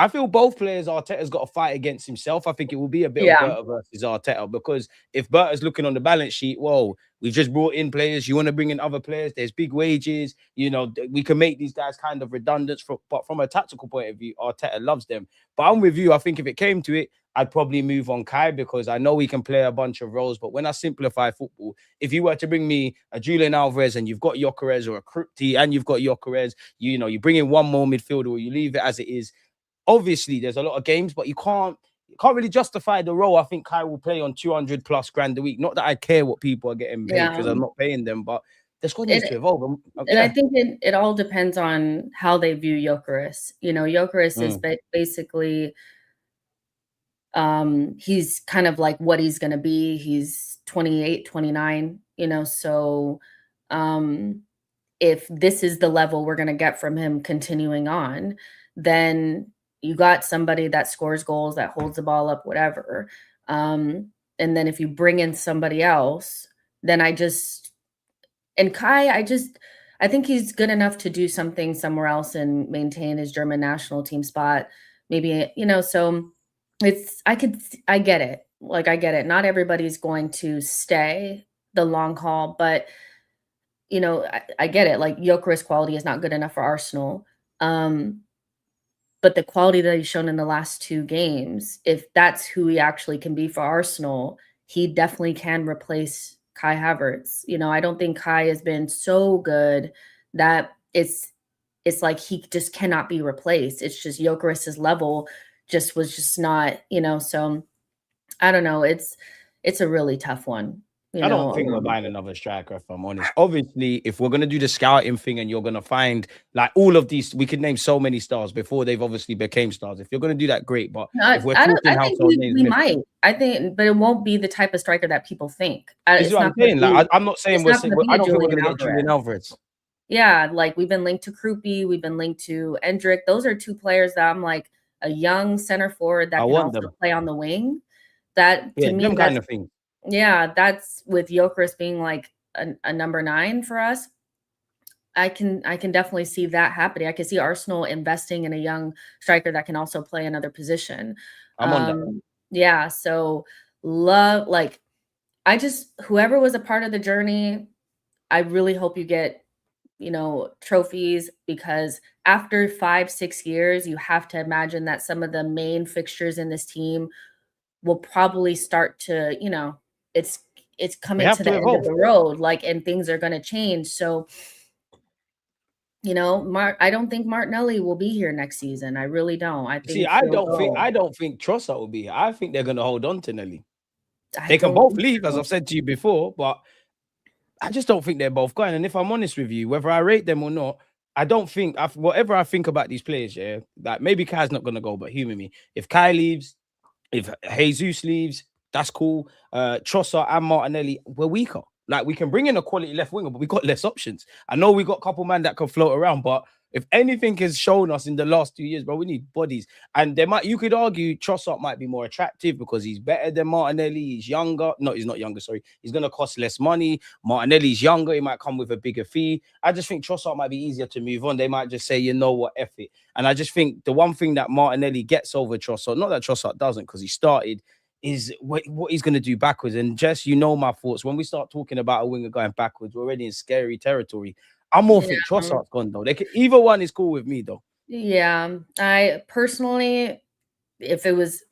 A: feel both players, Arteta's got to fight against himself. I think it will be a bit of Berta versus Arteta because if Berta's looking on the balance sheet, whoa, we've just brought in players. You want to bring in other players. There's big wages. We can make these guys kind of redundant. But from a tactical point of view, Arteta loves them. But I'm with you. I think if it came to it, I'd probably move on Kai because I know he can play a bunch of roles. But when I simplify football, if you were to bring me a Julian Alvarez and you've got Gyökeres or a Kripke and you've got Gyökeres, you bring in one more midfielder or you leave it as it is. Obviously, there's a lot of games, but you can't really justify the role. I think Kai will play on 200 plus grand a week. Not that I care what people are getting paid because I'm not paying them, but the squad needs to evolve.
B: And I think it all depends on how they view Gyökeres. Gyökeres is basically he's kind of like what he's going to be. He's 28, 29, so if this is the level we're going to get from him continuing on, then you got somebody that scores goals, that holds the ball up, whatever. And then if you bring in somebody else, then Kai, I think he's good enough to do something somewhere else and maintain his German national team spot. Maybe, so I get it. Like, I get it. Not everybody's going to stay the long haul, but I get it. Like Gyökeres quality is not good enough for Arsenal. But the quality that he's shown in the last 2 games, if that's who he actually can be for Arsenal, he definitely can replace Kai Havertz. I don't think Kai has been so good that it's like he just cannot be replaced. It's just Gyökeres' level was just not, so I don't know. It's a really tough one.
A: I don't think we're buying another striker, if I'm honest. Obviously, if we're going to do the scouting thing and you're going to find like all of these, we could name so many stars before they've obviously became stars. If you're going to do that, great. But if we're talking household names,
B: we might. I think, but it won't be the type of striker that people think.
A: This is what I'm saying. I'm not saying I don't think we're going to get Julian Alvarez.
B: Yeah, like we've been linked to Krupke, we've been linked to Endrick. Those are 2 players that I'm like a young center forward that can also play on the wing. That to me,
A: kind of thing.
B: Yeah, that's with Gyökeres being like a number 9 for us. I can definitely see that happening. I can see Arsenal investing in a young striker that can also play another position.
A: I'm on that.
B: Yeah, so love, like, whoever was a part of the journey, I really hope you get, trophies, because after 5-6 years, you have to imagine that some of the main fixtures in this team will probably start to, it's
A: We
B: coming
A: have
B: to
A: to
B: the end of
A: evolve.
B: the road, like, and things are going to change. So, I don't think Martinelli will be here next season. I really don't. I
A: See,
B: think he'll
A: I
B: go.
A: don't think Trossard will be here. I think they're gonna hold on to Nelly.
B: I
A: They can
B: don't
A: both
B: think
A: leave, as
B: so.
A: I've said to you before, but I just don't think they're both going. And if I'm honest with you, whether I rate them or not, I don't think whatever I think about these players, yeah, that maybe Kai's not gonna go, but humor me. If Kai leaves, if Jesus leaves, that's cool. Trossard and Martinelli, we're weaker. Like, we can bring in a quality left winger, but we got less options. I know we got a couple man that can float around, but if anything has shown us in the last 2 years, bro, we need bodies. And you could argue Trossard might be more attractive because he's better than Martinelli. He's younger. No, he's not younger. Sorry, he's gonna cost less money. Martinelli's younger. He might come with a bigger fee. I just think Trossard might be easier to move on. They might just say, you know what, F it. And I just think the one thing that Martinelli gets over Trossard, not that Trossard doesn't, because he started, is what he's going to do backwards. And just, my thoughts. When we start talking about a winger going backwards, we're already in scary territory. I more think
B: Yeah.
A: Trossard's gone, though. Either one is cool with me, though.
B: Yeah. I personally, if it was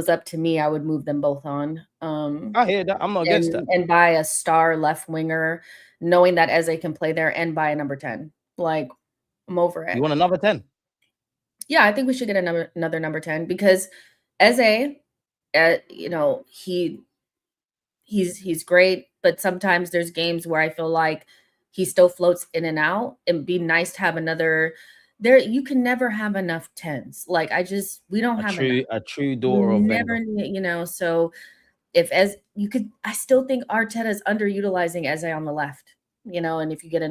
B: up to me, I would move them both on.
A: I hear that. I'm not against that.
B: And buy a star left winger, knowing that Eze can play there, and buy a number 10. Like, I'm over it.
A: You want another 10?
B: Yeah, I think we should get another number 10, because Eze, he's great, but sometimes there's games where I feel like he still floats in and out. It'd be nice to have another there. You can never have enough 10s. Like, we don't have enough.
A: A true
B: We
A: door of
B: never,
A: Wenger.
B: so I still think Arteta is underutilizing Eze on the left, and if you get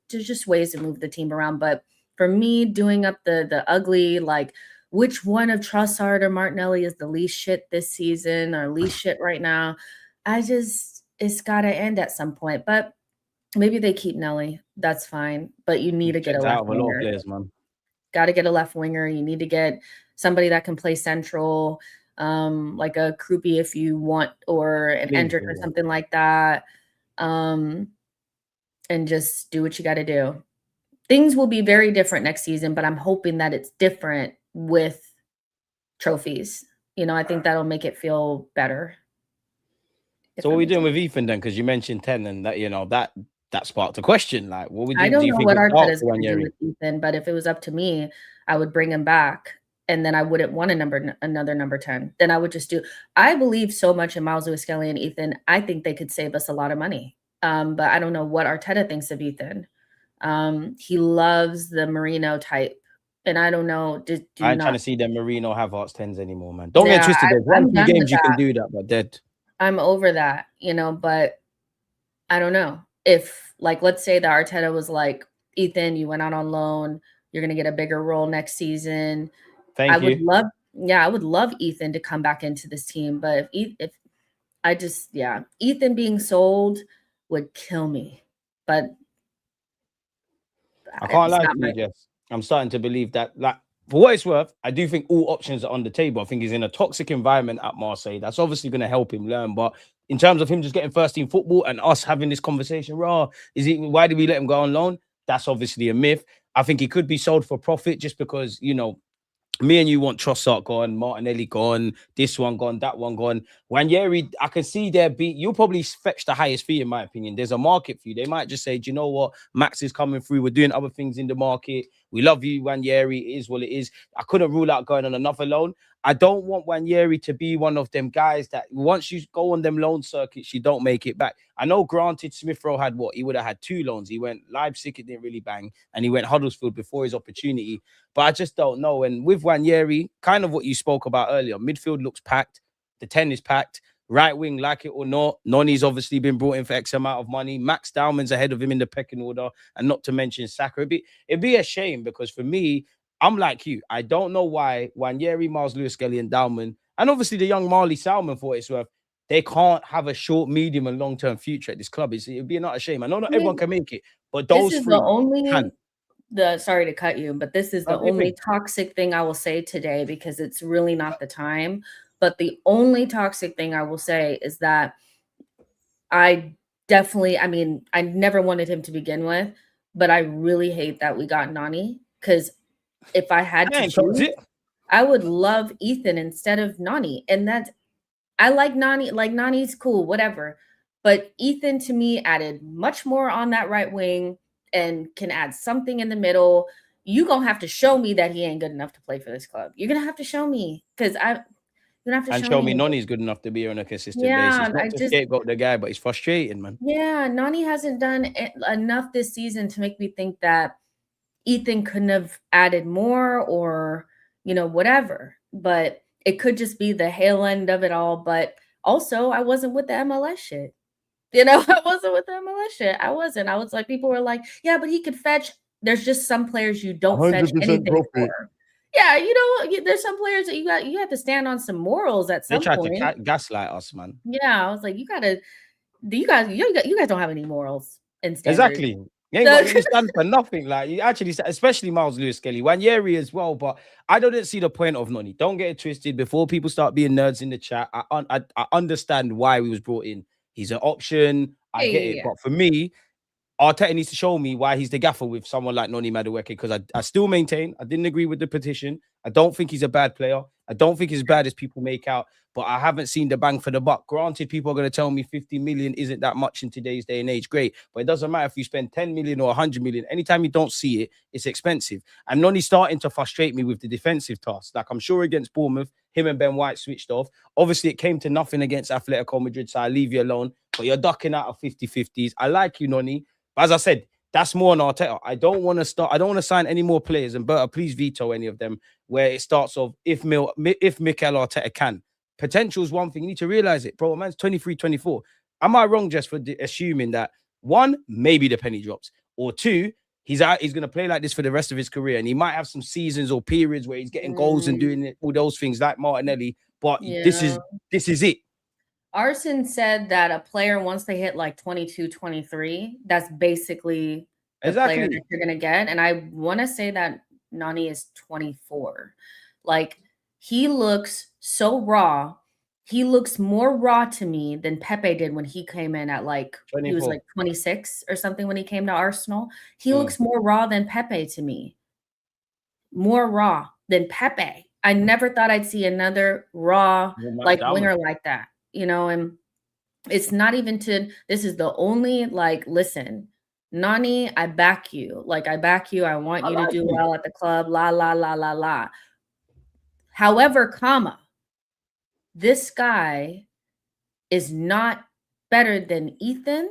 B: there's just ways to move the team around. But for me, doing up the ugly, like, which one of Trossard or Martinelli is the least shit this season or least shit right now, it's got to end at some point. But maybe they keep Nelly. That's fine. But you need to get a
A: Checked
B: left
A: out of a lot of
B: winger.
A: players, man.
B: Got to get a left winger. You need to get somebody that can play central, like a Krupi if you want, or an Endrick or something like that. And just do what you got to do. Things will be very different next season, but I'm hoping that it's different with trophies. I think that'll make it feel better.
A: So what are we doing with Ethan then? Because you mentioned 10, and that that sparked a question. Like, what would you
B: I don't
A: do you
B: know
A: think
B: what
A: is dark
B: Arteta's
A: for
B: going to do
A: Ranieri?
B: with Ethan, but if it was up to me, I would bring him back, and then I wouldn't want another number 10. Then I would just I believe so much in Miles Lewis-Skelly and Ethan. I think they could save us a lot of money. But I don't know what Arteta thinks of Ethan. He loves the Merino type, and I don't know.
A: I ain't trying to see them Merino Havertz 10s anymore, man. Don't get twisted. There's one, two games you can do that, but dead.
B: I'm over that, but I don't know. If, like, let's say that Arteta was like, Ethan, you went out on loan, you're going to get a bigger role next season.
A: Thank you.
B: I would love Ethan to come back into this team. But Ethan being sold would kill me. But
A: I can't lie to you, Jess. I'm starting to believe that, like, for what it's worth, I do think all options are on the table. I think he's in a toxic environment at Marseille. That's obviously going to help him learn. But in terms of him just getting first team football and us having this conversation, why did we let him go on loan? That's obviously a myth. I think he could be sold for profit just because, me and you want Trossard gone, Martinelli gone, this one gone, that one gone. Ranieri, I can see their beat. You'll probably fetch the highest fee, in my opinion. There's a market for you. They might just say, do you know what? Max is coming through. We're doing other things in the market. We love you, Ranieri. It is what it is. I couldn't rule out going on another loan. I don't want Ranieri to be one of them guys that once you go on them loan circuits, you don't make it back. I know, granted, Smith Rowe had what? He would have had 2 loans. He went Leipzig, it didn't really bang, and he went Huddersfield before his opportunity. But I just don't know. And with Ranieri, kind of what you spoke about earlier, midfield looks packed. The 10 is packed. Right wing, like it or not, Noni's obviously been brought in for X amount of money. Max Dowman's ahead of him in the pecking order, and not to mention Saka. It'd be a shame, because for me, I'm like you. I don't know why Ranieri, Miles Lewis-Skelly, and Dowman, and obviously the young Marley Salmon, for what it's worth, they can't have a short, medium, and long-term future at this club. It'd be not a shame. I know not everyone can make it, but those three can.
B: Sorry to cut you, but this is the only toxic thing I will say today, because it's really not the time. But the only toxic thing I will say is that I definitely, I mean, I never wanted him to begin with, but I really hate that we got Nani, because if I had
A: I
B: to
A: ain't
B: choose,
A: toxic.
B: I would love Ethan instead of Nani. And that's, I like Nani, like Nani's cool, whatever. But Ethan to me added much more on that right wing and can add something in the middle. You gonna have to show me that he ain't good enough to play for this club. You're gonna have to show me, because you're gonna have to
A: And
B: show
A: show me
B: me.
A: Noni's good enough to be here on a consistent basis.
B: Yeah,
A: Not
B: I
A: to
B: just
A: scapegoat the guy, but it's frustrating, man.
B: yeah, Nani hasn't done enough this season to make me think that Ethan couldn't have added more, or, whatever. But it could just be the tail end of it all. But also, I wasn't with the MLS shit. I wasn't with the MLS shit. I wasn't. I was like, people were like, yeah, but he could fetch. There's just some players you don't fetch
C: 100%
B: anything
C: profit.
B: for. Yeah, there's some players that you have to stand on some morals at
A: They
B: some
A: tried to
B: point.
A: gaslight us, man.
B: Yeah, I was like, you guys don't have any morals and standards.
A: Exactly. You ain't
B: So,
A: got you stand for nothing. Like you actually, especially Miles Lewis Skelly, Wanyeri as well. But I don't see the point of Noni. Don't get it twisted. Before people start being nerds in the chat, I understand why he was brought in. He's an option. I get it.
B: yeah.
A: But for me, Arteta needs to show me why he's the gaffer with someone like Noni Madueke, because I still maintain I didn't agree with the petition. I don't think he's a bad player. I don't think he's as bad as people make out, but I haven't seen the bang for the buck. Granted, people are going to tell me 50 million isn't that much in today's day and age. Great, but it doesn't matter if you spend 10 million or 100 million. Anytime you don't see it, it's expensive. And Noni's starting to frustrate me with the defensive tasks. Like I'm sure against Bournemouth, him and Ben White switched off. Obviously, it came to nothing against Atletico Madrid, so I leave you alone. But you're ducking out of 50-50s. I like you, Noni. But as I said, that's more on Arteta. I don't want to sign any more players, and Berta, please veto any of them where it starts off if Mikel Arteta can. Potential is one thing. You need to realize it, bro. A man's 23, 24. Am I wrong just for assuming that one, maybe the penny drops, or two, he's going to play like this for the rest of his career, and he might have some seasons or periods where he's getting goals and doing all those things like Martinelli. But this
B: Yeah.
A: is it.
B: Arson said that a player, once they hit like 22, 23, that's basically the player that you're going to get. And I want to say that Nani is 24. Like, he looks so raw. He looks more raw to me than Pepe did when he came in at like,
A: 24.
B: he was like 26 or something when he came to Arsenal. He looks more raw than Pepe to me. More raw than Pepe. I never thought I'd see another raw like winger like that. And it's not even this is the only, like, listen, Nani, I back you. Like, I back you. I want you to do well at the club. La, la, la, la, la. However, this guy is not better than Ethan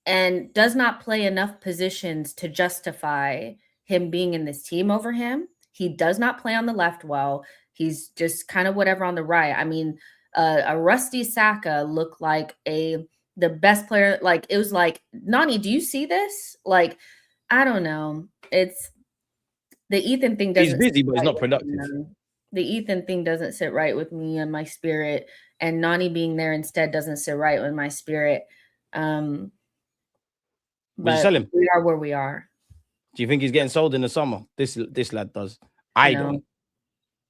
B: and does not play enough positions to justify him being in this team over him. He does not play on the left well. He's just kind of whatever on the right. I mean, a Rusty Saka looked like the best player. Like, it was like, Nani, do you see this? Like, I don't know. It's the Ethan thing doesn't.
A: He's busy, but he's not productive.
B: The Ethan thing doesn't sit right with me and my spirit, and Nani being there instead doesn't sit right with my spirit.
A: Would you sell him?
B: We are where we are.
A: Do you think he's getting sold in the summer? This lad does. I don't.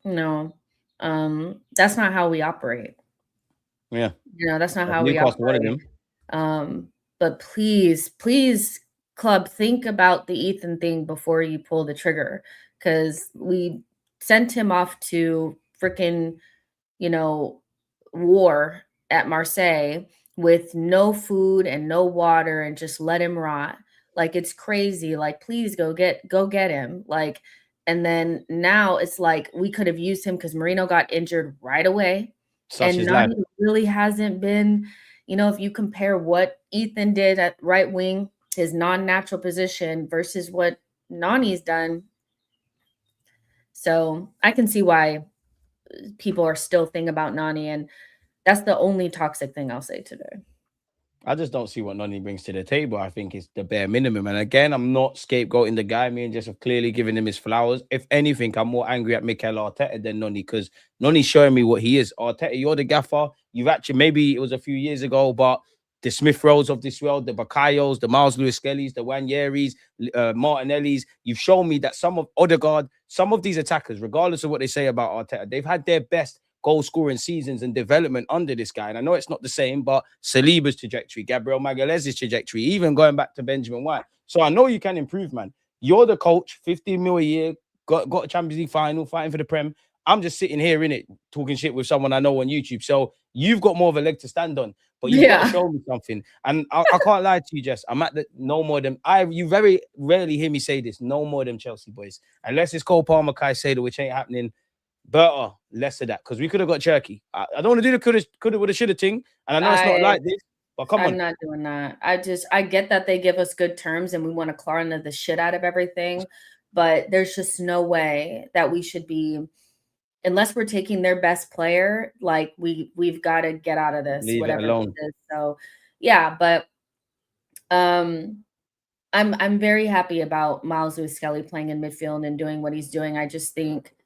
B: No. That's not how we operate.
A: Yeah.
B: That's not how we operate. But please, club, think about the Ethan thing before you pull the trigger, because we sent him off to freaking, war at Marseille with no food and no water and just let him rot. Like, it's crazy. Like, please go get him. Like, and then now it's like we could have used him because Marino got injured right away. And Nani really hasn't been, if you compare what Ethan did at right wing, his non-natural position, versus what Nani's done. So I can see why people are still thinking about Nani, and that's the only toxic thing I'll say today.
A: I just don't see what Noni brings to the table. I think it's the bare minimum. And again, I'm not scapegoating the guy. Me and just have clearly given him his flowers. If anything, I'm more angry at Mikel Arteta than Noni, because Noni's showing me what he is. Arteta, you're the gaffer. You've actually, maybe it was a few years ago, but the Smith Rowe's of this world, the Bakayos, the Miles Lewis Skellies, the Wanyeris, Martinellis, you've shown me that some of Odegaard, some of these attackers, regardless of what they say about Arteta, they've had their best goal scoring seasons and development under this guy. And I know it's not the same, but Saliba's trajectory, Gabriel Magalhaes' trajectory, even going back to Benjamin White. So I know you can improve, man. You're the coach, 15 mil a year, got a Champions League final, fighting for the Prem. I'm just sitting here in it, talking shit with someone I know on YouTube. So you've got more of a leg to stand on, but you've got to show me something. And I can't lie to you, Jess. I'm at the no more than you very rarely hear me say this, no more than Chelsea boys. Unless it's Cole Palmer, Kai Sader, which ain't happening. Better, less of that. Because we could have got Cherky. I don't want to do the coulda, woulda, shoulda thing. And I know it's not like this, but come on.
B: I'm not doing that. I get that they give us good terms and we want to claw into the shit out of everything, but there's just no way that we should be, unless we're taking their best player, like we've got to get out of this,
A: Leave
B: whatever
A: it alone.
B: this is. So yeah, but I'm very happy about Miles Lewis-Skelly playing in midfield and doing what he's doing. I just think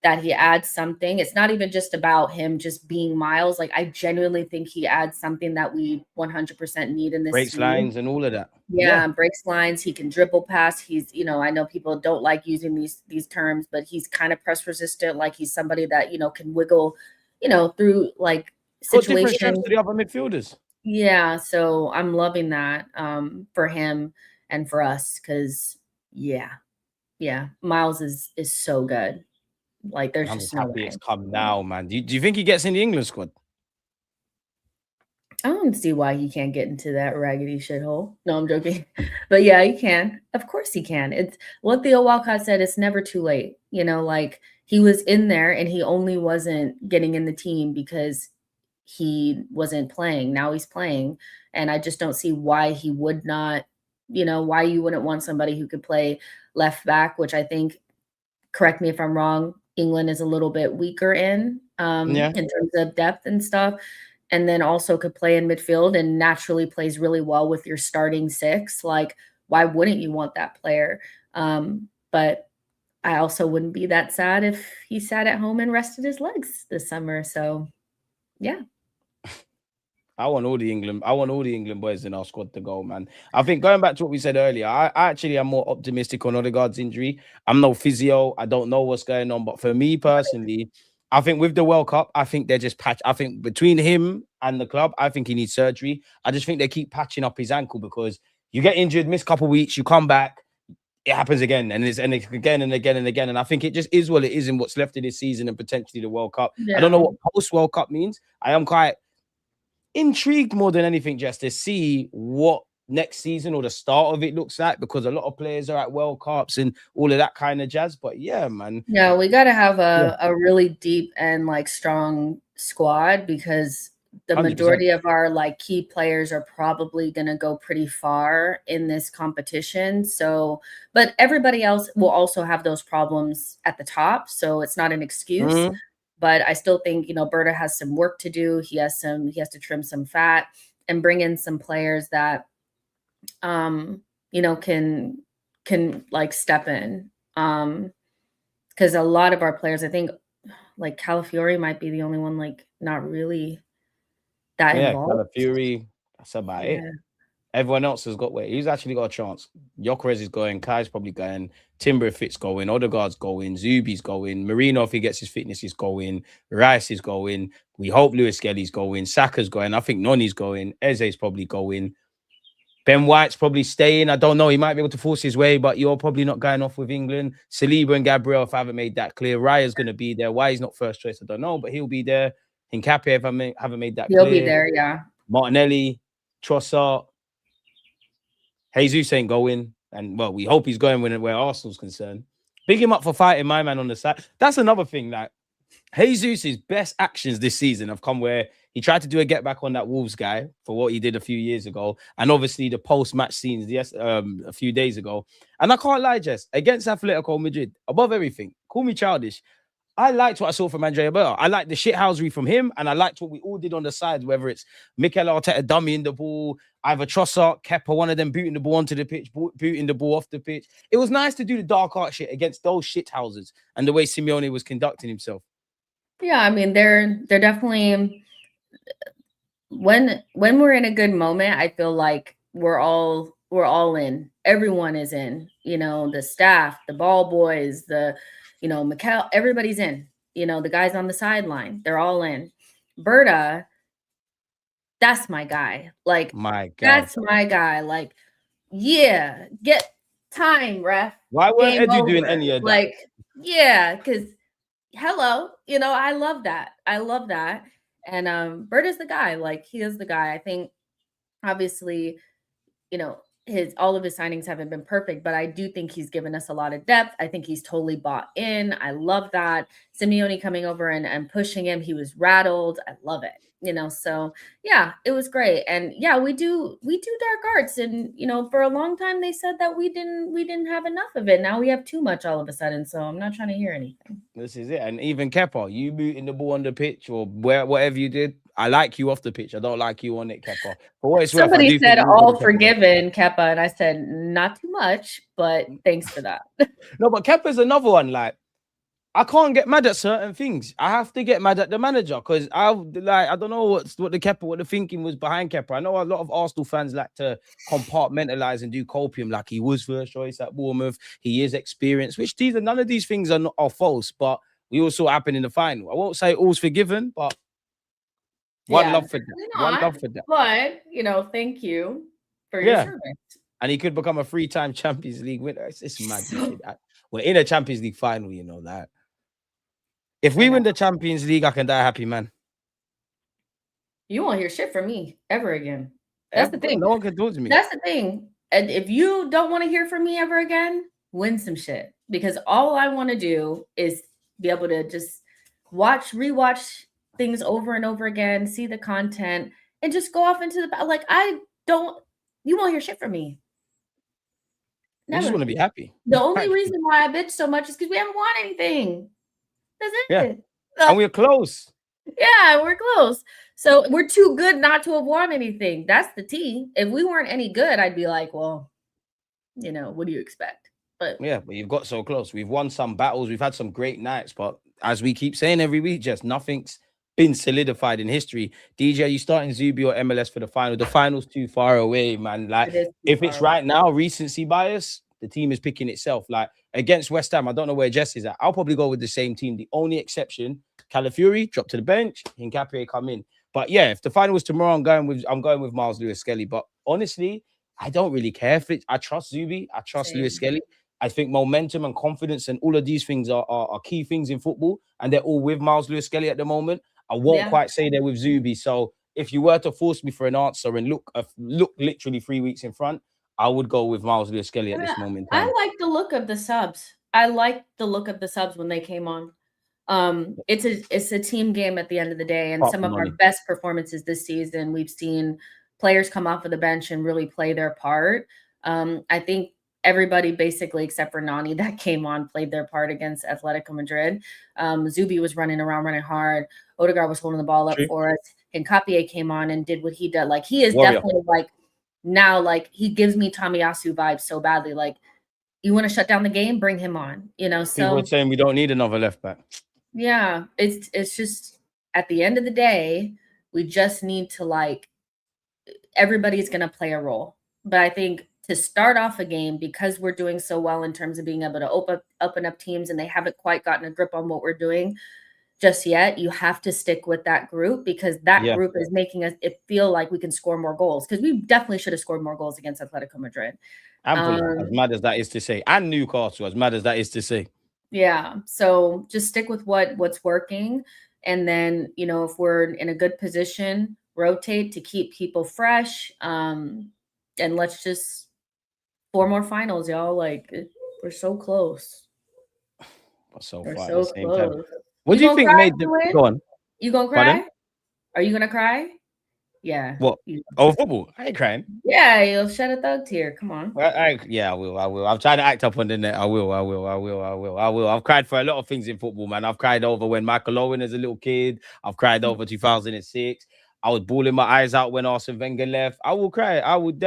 B: that he adds something. It's not even just about him just being Miles. Like, I genuinely think he adds something that we 100% need in this
A: breaks
B: team.
A: lines and all of that.
B: Yeah, breaks lines. He can dribble past. He's, I know people don't like using these terms, but he's kind of press resistant. Like, he's somebody that, can wiggle, through like situations.
A: Got different to the other midfielders.
B: Yeah, so I'm loving that for him and for us, because Miles is so good. Like, there's just no way.
A: It's come now, man. Do you think he gets in the England squad?
B: I don't see why he can't get into that raggedy shithole. No, I'm joking. But yeah, he can. Of course he can. It's what Theo Walcott said, it's never too late. Like, he was in there and he only wasn't getting in the team because he wasn't playing. Now he's playing. And I just don't see why he would not, why you wouldn't want somebody who could play left back, which I think, correct me if I'm wrong, England is a little bit weaker in terms of depth and stuff. And then also could play in midfield and naturally plays really well with your starting six. Like, why wouldn't you want that player? But I also wouldn't be that sad if he sat at home and rested his legs this summer. So, yeah.
A: I want all the England boys in our squad to go, man. I think going back to what we said earlier, I actually am more optimistic on Odegaard's injury. I'm no physio. I don't know what's going on. But for me personally, I think with the World Cup, I think they're just patch. I think between him and the club, I think he needs surgery. I just think they keep patching up his ankle because you get injured, miss a couple of weeks, you come back, it happens again, and it's again and again and again. And I think it just is what it is in what's left of this season and potentially the World Cup. Yeah. I don't know what post-World Cup means. I am quite intrigued more than anything just to see what next season or the start of it looks like, because a lot of players are at World Cups and all of that kind of jazz. But yeah, man.
B: Yeah, we got to have a really deep and like strong squad, because the 100%. Majority of our like key players are probably going to go pretty far in this competition. So, but everybody else will also have those problems at the top. So it's not an excuse. Mm-hmm. But I still think, Berta has some work to do. He has to trim some fat and bring in some players that, can like step in. Because a lot of our players, I think, like Calafiori might be the only one, like, not really that involved.
A: Calafiori, that's about it. Everyone else has got He's actually got a chance. Gyökeres is going. Kai's probably going. Timber if it's going. Odegaard's going. Zubi's going. Marino, if he gets his fitness, is going. Rice is going. We hope Lewis-Skelly's going. Saka's going. I think Noni's going. Eze's probably going. Ben White's probably staying. I don't know. He might be able to force his way, but you're probably not going off with England. Saliba and Gabriel, if I haven't made that clear. Raya's going to be there. Why he's not first choice, I don't know, but he'll be there. Hincapié, if I haven't made that clear.
B: He'll be there, yeah.
A: Martinelli, Trossard. Jesus ain't going, and well, we hope he's going where Arsenal's concerned. Big him up for fighting my man on the side. That's another thing. Like, Jesus' best actions this season have come where he tried to do a get back on that Wolves guy for what he did a few years ago, and obviously the post-match scenes a few days ago. And I can't lie, Jess, against Atletico Madrid, above everything, call me childish, I liked what I saw from Andrea Berta. I liked the shithousery from him, and I liked what we all did on the side, whether it's Mikel Arteta dummying the ball, either Trossard, Kepa, one of them booting the ball onto the pitch, booting the ball off the pitch. It was nice to do the dark art shit against those shithouses and the way Simeone was conducting himself.
B: Yeah, I mean, they're definitely, when we're in a good moment, I feel like we're all in. Everyone is in, the staff, the ball boys, Mikel, everybody's in. the guys on the sideline, they're all in. Berta, that's my guy. Like,
A: My guy.
B: that's my guy. Like, yeah, get time, ref.
A: Why weren't
B: Game
A: Eddie doing
B: over.
A: any of that?
B: Like, yeah, because hello, I love that. I love that. And Berta's the guy. Like, he is the guy. I think obviously, his all of his signings haven't been perfect, but I do think he's given us a lot of depth. I think he's totally bought in. I love that. Simeone coming over and pushing him. He was rattled. I love it. So yeah, it was great. And yeah, we do dark arts. And for a long time they said that we didn't have enough of it. Now we have too much all of a sudden. So I'm not trying to hear anything.
A: This is it. And even Kepa, you booting the ball on the pitch or whatever you did, I like you off the pitch. I don't like you on it, Kepa. For what it's worth, I
B: Somebody
A: do
B: said
A: think
B: all forgiven, Kepa, and I said not too much, but thanks for that.
A: No, but Kepa's another one. Like, I can't get mad at certain things. I have to get mad at the manager because I don't know what the thinking was behind Kepa. I know a lot of Arsenal fans like to compartmentalize and do copium, like he was first choice at Bournemouth. He is experienced, which none of these things are false, but we all saw it happen in the final. I won't say all's forgiven, but one love for that. One love for that.
B: But thank you for your service.
A: And he could become a 3-time Champions League winner. It's mad. We're in a Champions League final, that. If we win the Champions League, I can die happy, man.
B: You won't hear shit from me ever again. That's the thing.
A: No one can talk to me.
B: That's the thing. And if you don't want to hear from me ever again, win some shit. Because all I want to do is be able to just rewatch things over and over again, see the content, and just go off into the you won't hear shit from me.
A: I just want to be happy.
B: The only reason why I bitch so much is because we haven't won anything. That's it.
A: Yeah. And we're close.
B: Yeah, we're close. So we're too good not to have won anything. That's the T. If we weren't any good, I'd be like, well, what do you expect? But
A: you've got so close. We've won some battles. We've had some great nights. But as we keep saying every week, just nothing's been solidified in history. DJ, are you starting Zubi or MLS for the final? The final's too far away, man. Like, if it's right now, recency bias, the team is picking itself. Like, against West Ham, I don't know where Jess is at. I'll probably go with the same team. The only exception, Calafiori, drop to the bench, Hincapié come in. But yeah, if the final was tomorrow, I'm going with Miles Lewis-Skelly. But honestly, I don't really care if I trust Zubi. I trust Lewis-Skelly. I think momentum and confidence and all of these things are key things in football, and they're all with Miles Lewis-Skelly at the moment. I won't quite say they're with Zubi. So if you were to force me for an answer and look literally 3 weeks in front, I would go with Miles Lewis-Skelly at this moment.
B: I like the look of the subs. I like the look of the subs when they came on. It's a team game at the end of the day, and some of our best performances this season, we've seen players come off of the bench and really play their part. I think everybody basically except for Noni that came on played their part against Atletico Madrid. Zubi was running around, running hard. Odegaard was holding the ball up for us. Hincapié came on and did what he did. Like, he is definitely now, he gives me Tomiyasu vibes so badly. Like, you want to shut down the game, bring him on. So
A: people are saying we don't need another left back.
B: Yeah, it's just at the end of the day, we just need to everybody's gonna play a role. But I think to start off a game, because we're doing so well in terms of being able to open up teams, and they haven't quite gotten a grip on what we're doing just yet, you have to stick with that group, because that group is making us feel like we can score more goals, because we definitely should have scored more goals against Atletico Madrid.
A: As mad as that is to say, and Newcastle, as mad as that is to say.
B: Yeah, so just stick with what's working, and then if we're in a good position, rotate to keep people fresh, and let's just 4 more finals, y'all. We're so close.
A: But so far,
B: at the same time.
A: What do you think made the go on?
B: You gonna cry? Pardon? Are you gonna cry? Yeah.
A: What? Oh, football. I ain't crying.
B: Yeah, you'll shed a thug tear. Come on.
A: I will. I'm trying to act up on the net. I will. I've cried for a lot of things in football, man. I've cried over when Michael Owen as a little kid. I've cried over 2006. I was bawling my eyes out when Arsene Wenger left. I will cry. I would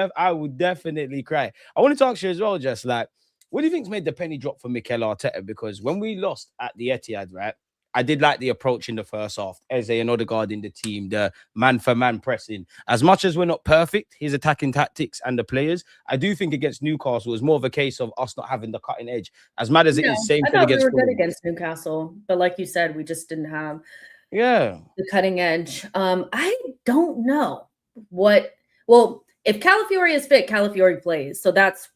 A: definitely cry. I wanted to ask you as well, just what do you think's made the penny drop for Mikel Arteta? Because when we lost at the Etihad, right, I did like the approach in the first half. Eze and Odegaard in the team, the man-for-man pressing. As much as we're not perfect, his attacking tactics and the players, I do think against Newcastle was more of a case of us not having the cutting edge. As mad as it is, same
B: I
A: thing
B: thought we
A: against
B: were good
A: Fulham.
B: against Newcastle, but like you said, we just didn't have
A: Yeah.
B: the cutting edge. I don't know what. Well, if Calafiori is fit, Calafiori plays. So that's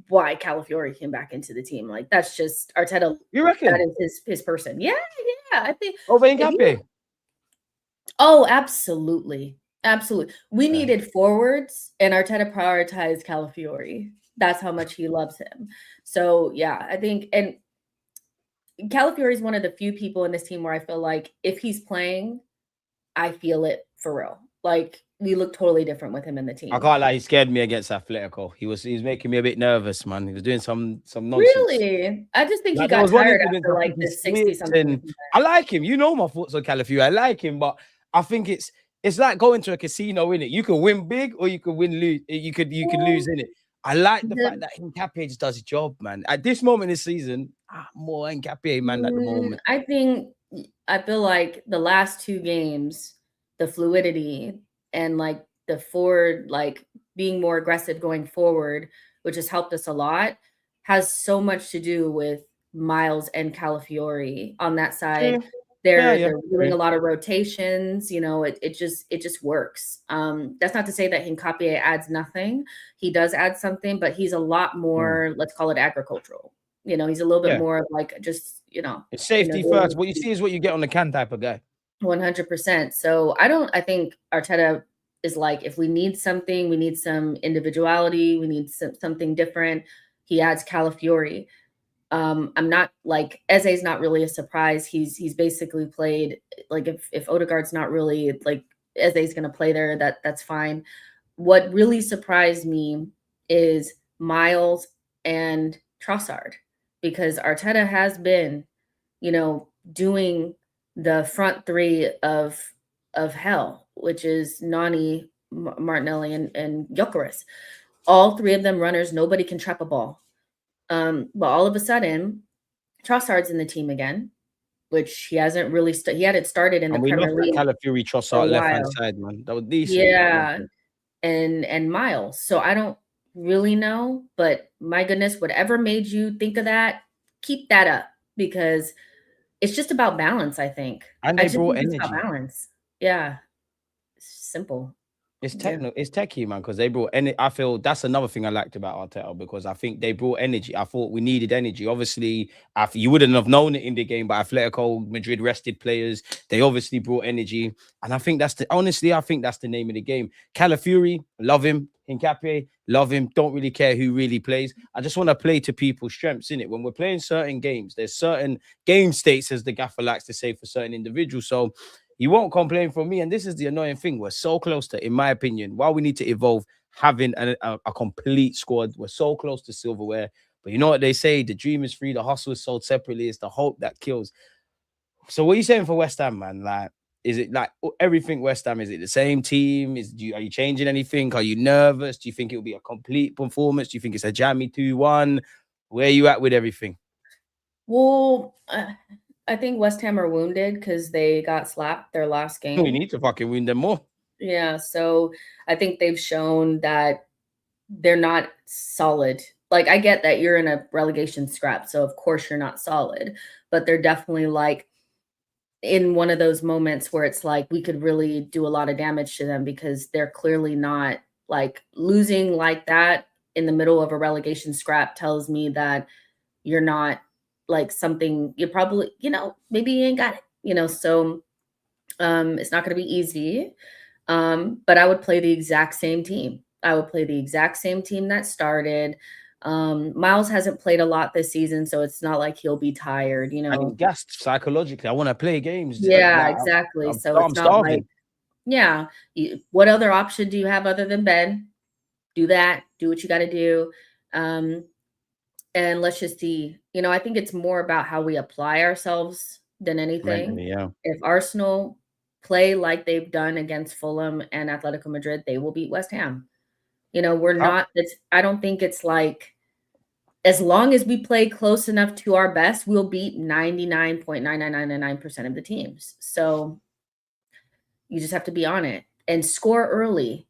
B: why Calafiori came back into the team. Like that's just Arteta.
A: You reckon?
B: That is his person. Yeah. I think
A: over Nkapie.
B: Oh, absolutely. Absolutely. We needed forwards, and Arteta prioritized Calafiori. That's how much he loves him. So yeah, I think, and Calafiori is one of the few people in this team where I feel like if he's playing, I feel it for real. Like we look totally different with him in the team.
A: I can't lie, he scared me against Atletico. He was making me a bit nervous, man. He was doing some nonsense.
B: Really? I just think he got tired after like the 60-something.
A: I like him. You know my thoughts on Calafiori. I like him, but I think it's like going to a casino, in it. You can win big or you can lose. You could lose in it. I like the fact that Nkapie just does his job, man. At this moment in the season, more Nkapie, man, at the moment.
B: I feel like the last two games, the fluidity and like the forward, like being more aggressive going forward, which has helped us a lot, has so much to do with Miles and Calafiori on that side. They're doing a lot of rotations, it just works. That's not to say that Nkapie adds nothing. He does add something, but he's a lot more, let's call it agricultural. He's a little bit more of like just,
A: it's safety first. What you see is what you get on the can type of guy.
B: 100%. So I think Arteta is like, if we need something, we need some individuality, we need something different. He adds Calafiori. I'm not like Eze's not really a surprise. He's basically played like if Odegaard's not really like Eze's gonna play there, that's fine. What really surprised me is Miles and Trossard, because Arteta has been, doing the front three of hell, which is Noni, Martinelli, and Gyökeres. All three of them runners. Nobody can trap a ball. But all of a sudden, Trossard's in the team again, which he hasn't really. He hadn't started in the Premier League.
A: Calafiori, Trossard, left hand side, man. That was decent.
B: Yeah, and Miles. So I don't really know, but my goodness, whatever made you think of that, keep that up, because it's just about balance, I think.
A: And they brought energy.
B: It's about balance. Yeah. It's simple.
A: It's it's techie, man, because they brought energy. I feel that's another thing I liked about Arteta, because I think they brought energy. I thought we needed energy. Obviously, you wouldn't have known it in the game, but Atletico Madrid rested players. They obviously brought energy. And I think that's the name of the game. Calafiori, love him. Nkapie, love him. Don't really care who really plays. I just want to play to people's strengths, innit? When we're playing certain games, there's certain game states, as the gaffer likes to say, for certain individuals. So he won't complain from me. And this is the annoying thing. We're so close to, in my opinion, while we need to evolve, having a complete squad, we're so close to silverware. But you know what they say? The dream is free. The hustle is sold separately. It's the hope that kills. So what are you saying for West Ham, man? Like, is it like everything West Ham? Is it the same team? Are you changing anything? Are you nervous? Do you think it will be a complete performance? Do you think it's a jammy 2-1? Where are you at with everything?
B: Well, I think West Ham are wounded because they got slapped their last game.
A: We need to fucking wound them more.
B: Yeah, so I think they've shown that they're not solid. Like, I get that you're in a relegation scrap, so of course you're not solid, but they're definitely like in one of those moments where it's like we could really do a lot of damage to them, because they're clearly not, like, losing like that in the middle of a relegation scrap tells me that you're not like something, you're probably, maybe you ain't got it, so it's not going to be easy. But I would play the exact same team. I would play the exact same team that started. Miles hasn't played a lot this season, so it's not like he'll be tired,
A: I'm gassed psychologically. I want to play games.
B: Yeah, exactly. So it's not starving. What other option do you have other than bed? Do that. Do what you got to do. And let's just see. I think it's more about how we apply ourselves than anything. If Arsenal play like they've done against Fulham and Atletico Madrid, they will beat West Ham. We're not. I don't think it's like as long as we play close enough to our best, we'll beat 99.99999% of the teams. So you just have to be on it and score early.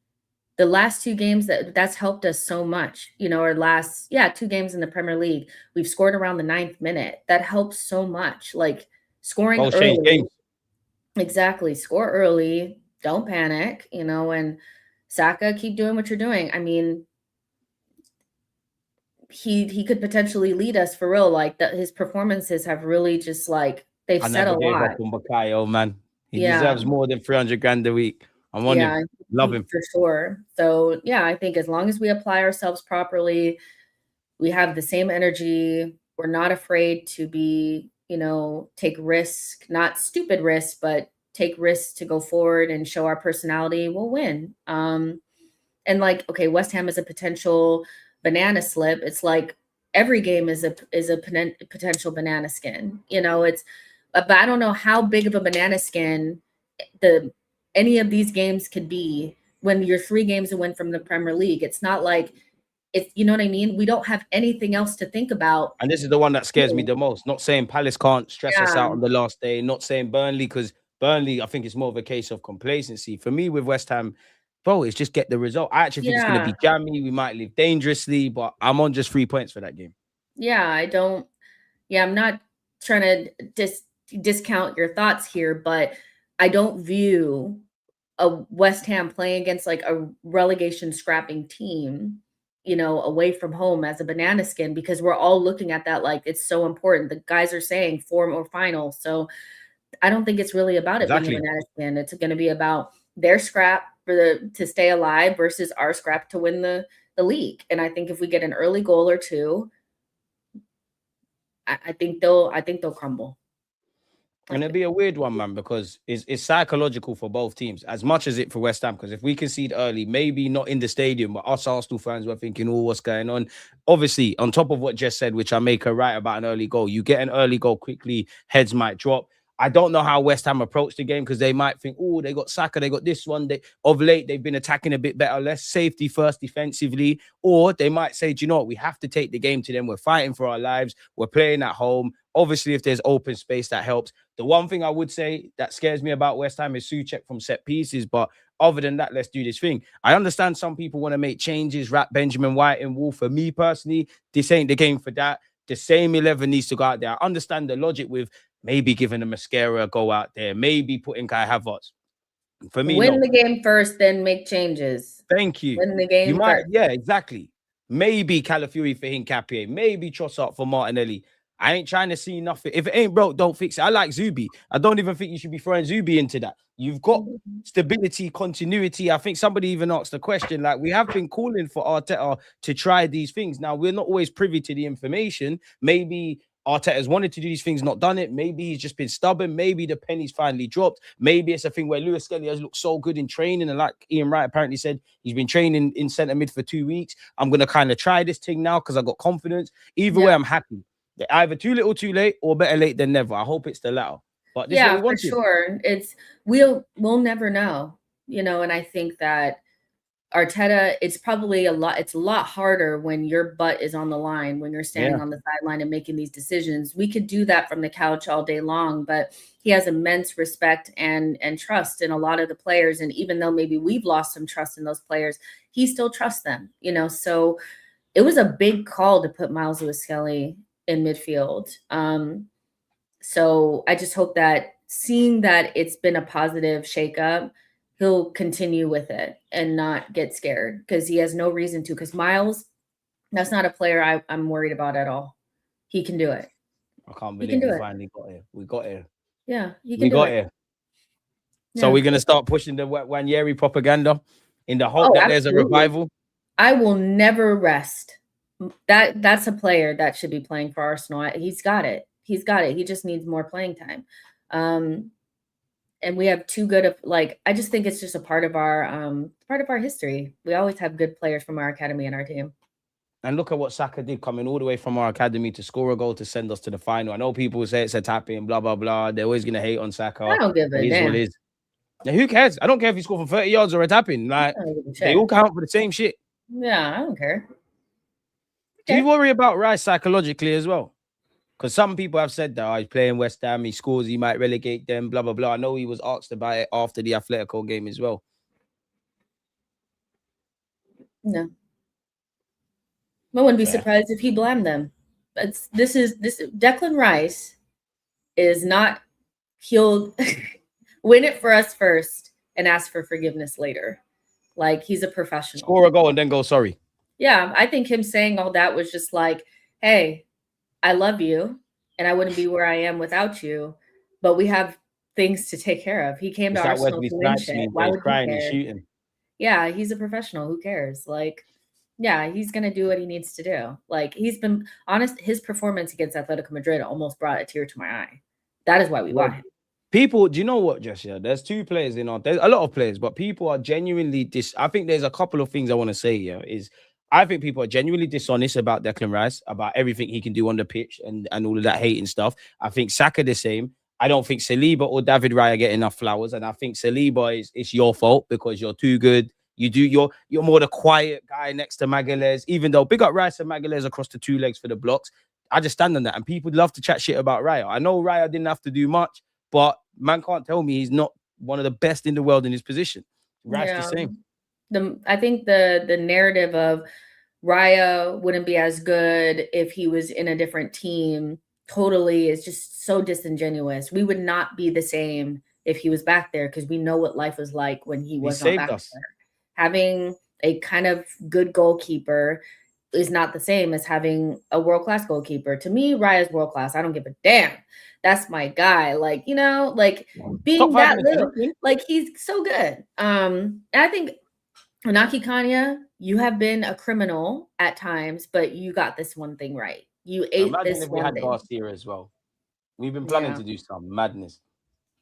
B: The last 2 games that's helped us so much, our last 2 games in the Premier League, we've scored around the 9th minute. That helps so much. Like scoring
A: Goals change
B: early.
A: games.
B: Exactly. Score early. Don't panic, and Saka, keep doing what you're doing. I mean, he could potentially lead us for real. Like his performances have really just like they've
A: I
B: said
A: never
B: a
A: gave up
B: lot.
A: on Bukayo, man. He
B: Yeah.
A: deserves more than 300 grand a week. I'm on him. Love him.
B: For sure. So yeah, I think as long as we apply ourselves properly, we have the same energy. We're not afraid to be, take risk, not stupid risks, but take risks to go forward and show our personality. We'll win. And like, okay, West Ham is a potential banana slip. It's like every game is a potential banana skin. But I don't know how big of a banana skin any of these games could be when you're 3 games away from the Premier League. It's not like you know what I mean? We don't have anything else to think about.
A: And this is the one that scares me the most. Not saying Palace can't stress us
B: Yeah.
A: out on the last day. Not saying Burnley, because Burnley, I think it's more of a case of complacency. For me, with West Ham, bro, it's just get the result. I actually think it's going to be jammy. We might live dangerously, but I'm on just 3 points for that game.
B: Yeah, I'm not trying to discount your thoughts here, but I don't view a West Ham playing against like a relegation scrapping team, away from home as a banana skin, because we're all looking at that like it's so important. The guys are saying form or final. So I don't think it's really about it being a banana skin. It's going to be about their scrap to stay alive versus our scrap to win the league. And I think if we get an early goal or 2, I think they'll crumble.
A: And it'd be a weird one, man, because it's psychological for both teams as much as it for West Ham. Because if we concede early, maybe not in the stadium, but us Arsenal fans were thinking, oh, what's going on? Obviously, on top of what Jess said, which I make her right about an early goal, you get an early goal quickly, heads might drop. I don't know how West Ham approach the game, because they might think, oh, they got Saka, they got this one. Of late, they've been attacking a bit better, less safety first defensively. Or they might say, do you know what? We have to take the game to them. We're fighting for our lives. We're playing at home. Obviously, if there's open space, that helps. The one thing I would say that scares me about West Ham is Souček from set pieces. But other than that, let's do this thing. I understand some people want to make changes, wrap Benjamin White in wool. For me personally, this ain't the game for that. The same 11 needs to go out there. I understand the logic with maybe giving a Mascara a go out there, maybe putting Kai Havertz. For me,
B: win the game first, then make changes.
A: Thank you.
B: Win the game first.
A: Yeah, exactly. Maybe Calafiori for Hincapié, maybe Trossard for Martinelli. I ain't trying to see nothing. If it ain't broke, don't fix it. I like Zubi. I don't even think you should be throwing Zubi into that. You've got stability, continuity. I think somebody even asked the question, like, we have been calling for Arteta to try these things. Now, we're not always privy to the information. Maybe Arteta's wanted to do these things, not done it. Maybe he's just been stubborn. Maybe the penny's finally dropped. Maybe it's a thing where Lewis Skelly has looked so good in training. And like Ian Wright apparently said, he's been training in centre mid for 2 weeks. I'm going to kind of try this thing now because I got confidence. Either way, I'm happy. Either too little, too late, or better late than never. I hope it's the latter. But this is what we want.
B: For sure. We'll never know, and I think that Arteta, it's a lot harder when your butt is on the line, when you're standing on the sideline and making these decisions. We could do that from the couch all day long, but he has immense respect and trust in a lot of the players. And even though maybe we've lost some trust in those players, he still trusts them, so it was a big call to put Miles Lewis Skelly in midfield. So I just hope that seeing that it's been a positive shakeup, he'll continue with it and not get scared, because he has no reason to. Because Miles, that's not a player I'm worried about at all. He can do it.
A: I can't believe we finally got here. We got here.
B: Yeah,
A: we got here. So we're going to start pushing the Wanyeri propaganda in the hope that there's a revival.
B: I will never rest. That's a player that should be playing for Arsenal. He's got it. He just needs more playing time. And we have too good of, like, I just think it's just a part of our history. We always have good players from our academy in our team.
A: And look at what Saka did, coming all the way from our academy to score a goal to send us to the final. I know people say it's a tap-in, blah, blah, blah. They're always going to hate on Saka.
B: I don't give a damn.
A: Now, who cares? I don't care if he scored from 30 yards or a tap-in. Like, they all count for the same shit.
B: Yeah, I don't care.
A: Do you worry about Rice psychologically as well? Because some people have said that he's playing West Ham, he scores, he might relegate them, blah, blah, blah. I know he was asked about it after the Atletico game as well.
B: No. I wouldn't be surprised if he blamed them. This Declan Rice is not, he'll win it for us first and ask for forgiveness later. Like, he's a professional.
A: Score a goal and then go sorry.
B: Yeah, I think him saying all that was just like, hey, I love you and I wouldn't be where I am without you, but we have things to take care of. He came to Arsenal to win shit. Why would he care?
A: Shooting.
B: Yeah, he's a professional. Who cares? Like, yeah, he's going to do what he needs to do. Like, he's been honest. His performance against Atletico Madrid almost brought a tear to my eye. That is why we want him.
A: People, do you know what, Jess? Yeah, there's two players there's a lot of players, but people are genuinely I think there's a couple of things I want to say here I think people are genuinely dishonest about Declan Rice, about everything he can do on the pitch and all of that hating stuff. I think Saka the same. I don't think Saliba or David Raya get enough flowers. And I think Saliba it's your fault because you're too good. You're more the quiet guy next to Magalhaes, even though big up Rice and Magalhaes across the two legs for the blocks. I just stand on that. And people love to chat shit about Raya. I know Raya didn't have to do much, but man can't tell me he's not one of the best in the world in his position. Rice the same.
B: I think the narrative of Raya wouldn't be as good if he was in a different team totally is just so disingenuous. We would not be the same if he was back there because we know what life was like when he was not back there. Having a kind of good goalkeeper is not the same as having a world-class goalkeeper. To me, Raya's world-class. I don't give a damn. That's my guy. Like, you know, like being that little, like he's so good. And I think Inaki Kanya, you have been a criminal at times, but you got this one thing right. You ate this one thing.
A: We had Garcia as well. We've been planning to do some madness.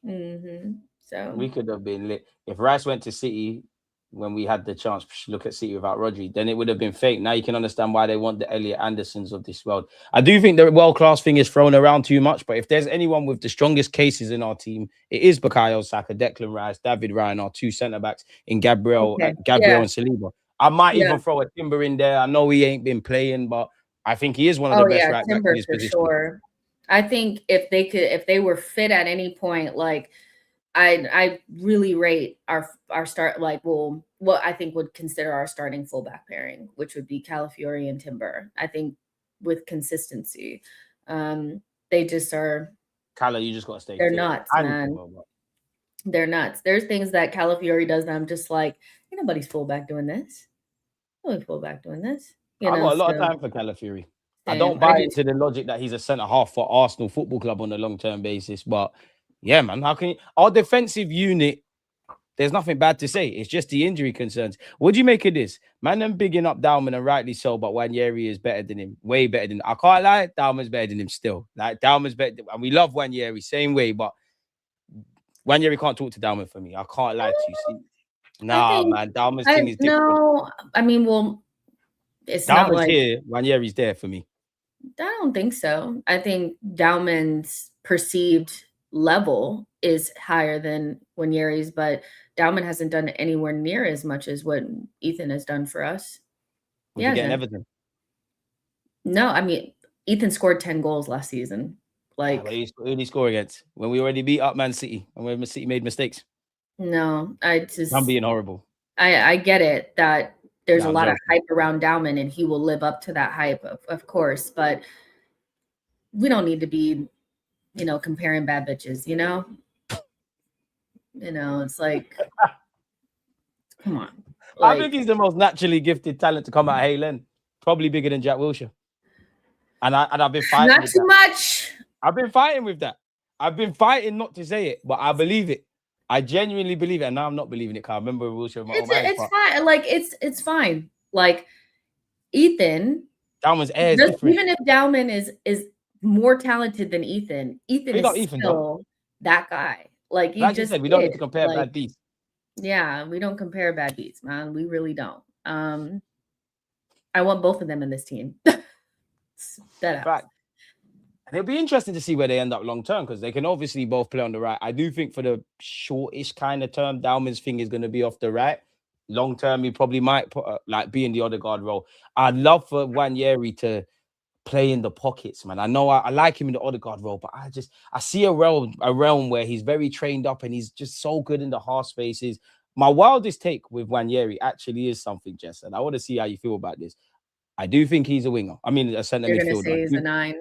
B: So
A: we could have been lit. If Rice went to City when we had the chance to look at City without Rodri, then it would have been fake. Now you can understand why they want the Elliot Andersons of this world. I do think the world-class thing is thrown around too much, but if there's anyone with the strongest cases in our team, it is Bukayo Saka, Declan Rice, David Ryan, our two centre-backs in Gabriel and Saliba. I might even throw a Timber in there. I know he ain't been playing, but I think he is one of the best right backs in his position.
B: Sure. I think if they were fit at any point, like I really rate our start, like, well, what I think would consider our starting fullback pairing, which would be Calafiori and Timber. I think with consistency, they just are.
A: Cala, you just got to stay.
B: They're nuts, man. They're nuts. There's things that Calafiori does that I'm just like, ain't nobody's fullback doing this. Nobody's fullback doing this.
A: I got a lot of time for Calafiori. I don't buy into the logic that he's a centre half for Arsenal Football Club on a long-term basis, but yeah, man, how can our defensive unit? There's nothing bad to say. It's just the injury concerns. What do you make of this? Man, I'm bigging up Dalman and rightly so, but Wanyeri is better than him. Way better than him. I can't lie, Dalman's better than him still. Like, Dalman's better. And we love Wanyeri, same way, but Wanyeri can't talk to Dalman for me. I can't lie to you. See? Nah, man, Dalman's thing is different.
B: No, I mean, well, it's
A: Dalman's
B: not like
A: here, Wanyeri's there for me.
B: I don't think so. I think Dalman's perceived level is higher than Wanyeri's, but Dalman hasn't done anywhere near as much as what Ethan has done for us.
A: Yeah, Everton.
B: No, I mean, Ethan scored 10 goals last season. Like,
A: who did he score against? When we already beat up Man City and when City made mistakes.
B: No, I'm
A: being horrible.
B: I get it that there's a lot of hype around Dalman and he will live up to that hype, of course, but we don't need to be, comparing bad bitches, it's like, come on.
A: Like, I think he's the most naturally gifted talent to come out of Haylen. Probably bigger than Jack Wilshere. And I've been fighting.
B: Not too much.
A: I've been fighting with that. I've been fighting not to say it, but I believe it. I genuinely believe it, and now I'm not believing it. Cause I remember Wilshere.
B: It's fine. Like it's fine. Like Ethan.
A: Dalman's air is different.
B: Even if Dalman is more talented than Ethan, Ethan is still that guy. Like you just said,
A: we don't need to compare bad beats.
B: Yeah, we don't compare bad beats, man. We really don't. I want both of them in this team.
A: Fact. And it'll be interesting to see where they end up long term because they can obviously both play on the right. I do think for the shortish kind of term, Dalman's thing is going to be off the right. long term, he probably might put, like be in the Odegaard role. I'd love for Wanyeri to play in the pockets, man. I know I like him in the Odegaard role, but I see a realm where he's very trained up and he's just so good in the half spaces. My wildest take with Wanyeri actually is something, Jess, and I want to see how you feel about this. I do think he's a winger. I mean, a centre
B: You're gonna
A: midfielder.
B: say he's a 9.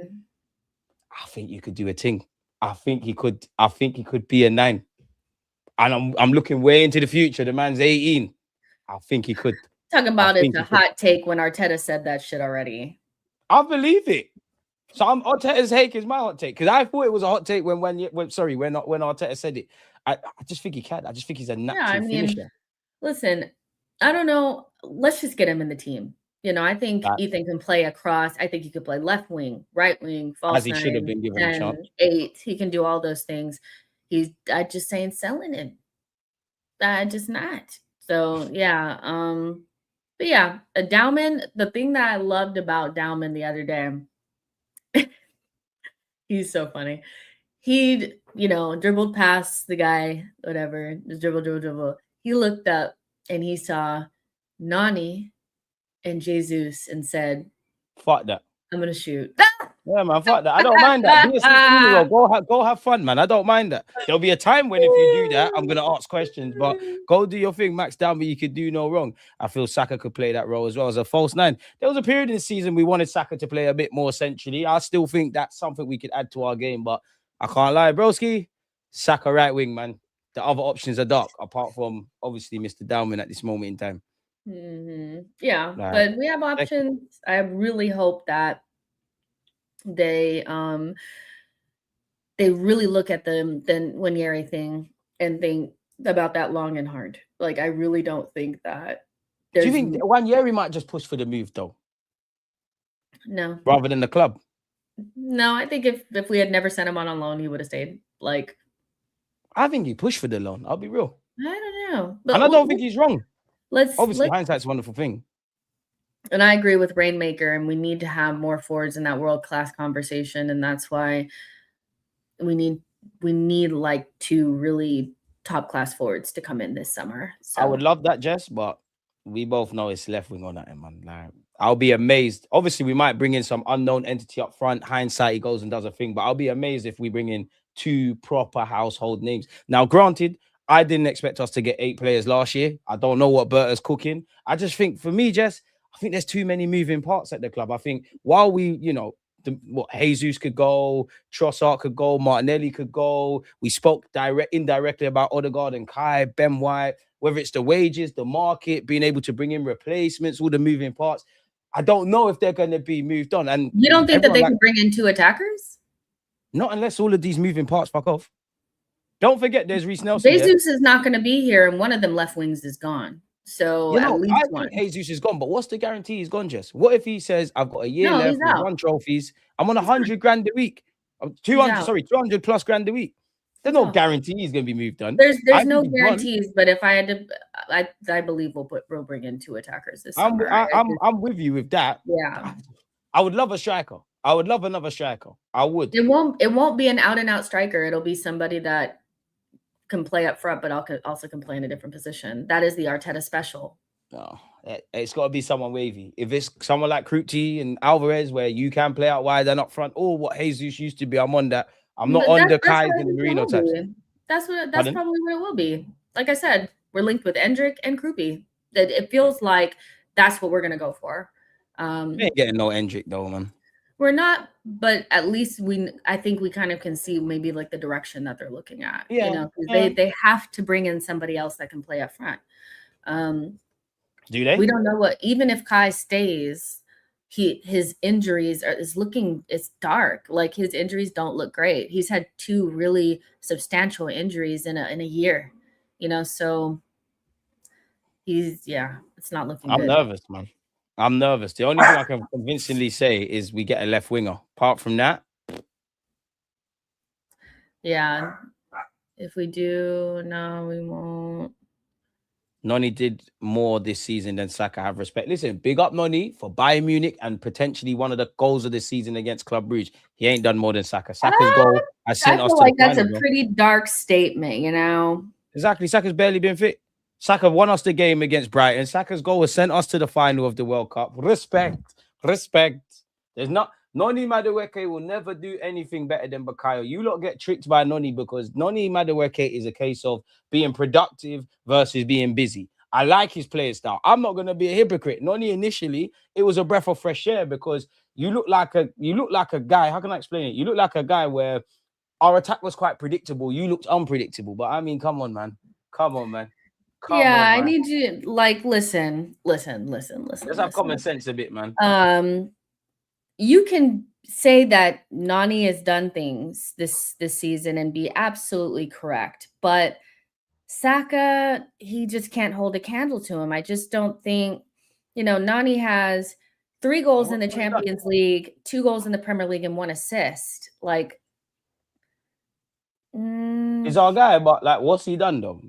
A: I think you could do a thing. I think he could. I think he could be a 9. And I'm looking way into the future. The man's 18. I think he could.
B: Talking about it's a hot take when Arteta said that shit already.
A: I believe it. So Arteta's take is my hot take because I thought it was a hot take when Arteta said it. I just think he can. I just think he's a natural finisher.
B: Listen, I don't know. Let's just get him in the team. You know, I think Ethan can play across. I think he could play left wing, right wing, false 9,
A: should have been given 10, a chance.
B: 8. He can do all those things. I just saying selling it. I just not. So yeah. But yeah, Dowman, the thing that I loved about Dowman the other day, he's so funny. He'd, dribbled past the guy, whatever, just dribble. He looked up and he saw Noni and Jesus and said,
A: "Fuck that.
B: I'm gonna shoot."
A: Yeah, man, fuck that. I don't mind that. Be a 16-year-old. Go have fun, man. I don't mind that. There'll be a time when if you do that, I'm gonna ask questions. But go do your thing, Max Down, but you could do no wrong. I feel Saka could play that role as well as a false 9. There was a period in the season we wanted Saka to play a bit more centrally. I still think that's something we could add to our game, but I can't lie, broski. Saka right wing, man. The other options are dark, apart from obviously Mr. Dowman at this moment in time.
B: Mm-hmm. Yeah, but we have options. I really hope that they really look at the Wanyeri thing and think about that long and hard. Like, I really don't think that.
A: Do you think Wanyeri might just push for the move though?
B: No.
A: Rather than the club?
B: No, I think if we had never sent him on loan, he would have stayed. Like,
A: I think he pushed for the loan. I'll be real.
B: I don't know. But
A: and I don't think he's wrong. Obviously,
B: let's,
A: hindsight's a wonderful thing.
B: And I agree with Rainmaker, and we need to have more forwards in that world-class conversation, and that's why we need like 2 really top-class forwards to come in this summer. So
A: I would love that, Jess, but we both know it's left wing on that, man. Like, I'll be amazed. Obviously, we might bring in some unknown entity up front. Hindsight, he goes and does a thing, but I'll be amazed if we bring in 2 proper household names. Now, granted, I didn't expect us to get 8 players last year. I don't know what Berta's cooking. I just think, for me, Jess, I think there's too many moving parts at the club. I think while we, Jesus could go, Trossard could go, Martinelli could go. We spoke indirectly about Odegaard and Kai, Ben White, whether it's the wages, the market, being able to bring in replacements, all the moving parts. I don't know if they're going to be moved on. And
B: you don't think that they can bring in 2 attackers?
A: Not unless all of these moving parts fuck off. Don't forget, there's Reece Nelson.
B: Jesus is not going to be here, and one of them left wings is gone. So at least
A: I think Jesus is gone, but what's the guarantee he's gone, Jess? What if he says, I've got a year left, with 1 trophies, I'm on 100 grand a week. 200 plus grand a week. There's no guarantee he's going to be moved on.
B: There's no guarantees, but if I had to, I believe we'll bring in 2 attackers this summer.
A: I'm with you with that.
B: Yeah.
A: I would love a striker. I would love another striker. I would.
B: It won't be an out-and-out striker. It'll be somebody that can play up front, but also can play in a different position. That is the Arteta special.
A: No, it's got to be someone wavy. If it's someone like Kruti and Alvarez, where you can play out wide and up front, or what Jesus used to be, I'm on that. I'm not on the Kais and the Marino types.
B: That's probably what it will be. Like I said, we're linked with Endrick and Krupi. That it feels like that's what we're gonna go for.
A: We ain't getting no Endrick though, man.
B: We're not, but at least I think we kind of can see maybe like the direction that they're looking at.
A: Yeah,
B: they have to bring in somebody else that can play up front.
A: Do they?
B: We don't know even if Kai stays, his injuries it's dark. Like, his injuries don't look great. He's had 2 really substantial injuries in a year, so it's not looking good.
A: I'm nervous, man. I'm nervous. The only thing I can convincingly say is we get a left winger. Apart from that,
B: yeah. If we do, no, we won't.
A: Noni did more this season than Saka. Have respect. Listen, big up Noni for Bayern Munich and potentially one of the goals of the season against Club Brugge. He ain't done more than Saka. Saka's goal has sent us to
B: the final, that's a pretty dark statement,
A: Exactly. Saka's barely been fit. Saka won us the game against Brighton. Saka's goal has sent us to the final of the World Cup. Respect. There's not Noni Madueke will never do anything better than Bakayo. You lot get tricked by Noni because Noni Madueke is a case of being productive versus being busy. I like his play style. I'm not gonna be a hypocrite. Noni initially, it was a breath of fresh air because you look like a guy. How can I explain it? You look like a guy where our attack was quite predictable. You looked unpredictable. But I mean, come on, man. Come on, man. Come
B: Yeah,
A: on,
B: I
A: man.
B: need you listen.
A: Let's have common sense a bit, man.
B: You can say that Nani has done things this season and be absolutely correct, but Saka, he just can't hold a candle to him. I just don't think, Nani has 3 goals in the Champions League, 2 goals in the Premier League, and 1 assist. Like,
A: he's our guy, but like, what's he done though?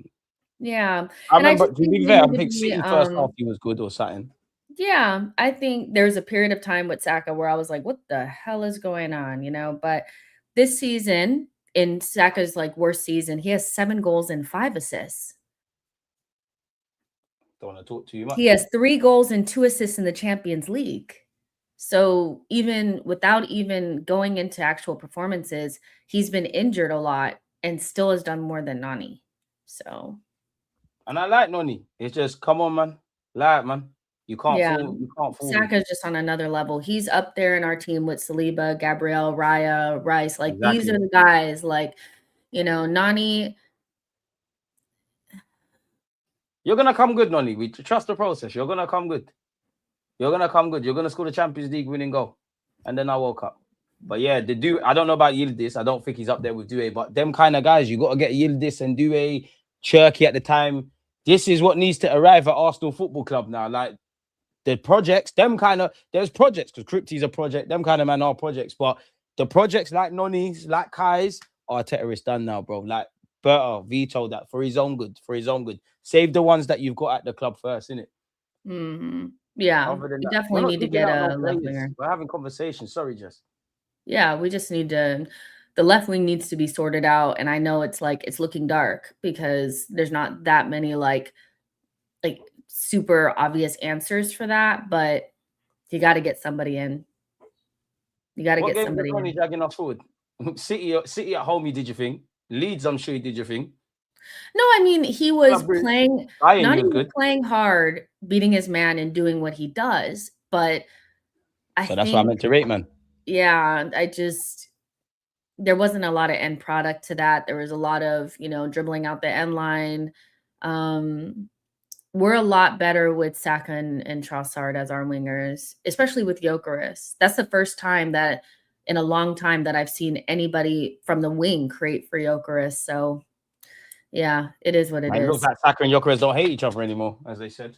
B: Yeah,
A: I remember. To be fair, I think City first half he was good or something.
B: Yeah, I think there's a period of time with Saka where I was like, "What the hell is going on?" But this season, in Saka's like worst season, he has 7 goals and 5 assists.
A: Don't want to talk too much.
B: He has 3 goals and 2 assists in the Champions League. So even without even going into actual performances, he's been injured a lot and still has done more than Nani. So,
A: and I like Noni. It's just come on, man. Like, man. You can't fool.
B: Saka's just on another level. He's up there in our team with Saliba, Gabriel, Raya, Rice. Like these are the guys. Like, Nani.
A: You're gonna come good, Noni. We trust the process. You're gonna come good. You're gonna score the Champions League winning goal, and then I woke up. But yeah, I don't know about Yildiz. I don't think he's up there with Due, but them kind of guys, you got to get Yildiz and Due, Cherky at the time. This is what needs to arrive at Arsenal Football Club now. Like the projects, there's projects because Crypti's a project. Them kind of man are projects, but the projects like Noni's, like Kai's, Arteta is done now, bro. Like Berta vetoed that for his own good. Save the ones that you've got at the club first, innit?
B: Mm-hmm. Yeah, we definitely need to get a left winger.
A: We're having conversations. Sorry, Jess.
B: Yeah, we just need to. The left wing needs to be sorted out, and I know it's looking dark because there's not that many like super obvious answers for that, but you got to get somebody in. You got to get somebody in.
A: What dragging us forward? City at home, you did your thing. Leeds, I'm sure you did your thing.
B: No, I mean he was playing. Not even playing hard, beating his man, and doing what he does. But
A: that's what I meant to rate, man.
B: Yeah, there wasn't a lot of end product to that. There was a lot of dribbling out the end line. We're a lot better with Saka and Trossard as our wingers, especially with Gyökeres. That's the first time that in a long time that I've seen anybody from the wing create for Gyökeres. So, yeah, it is what it is.
A: It looks like Saka and Gyökeres don't hate each other anymore, as they said.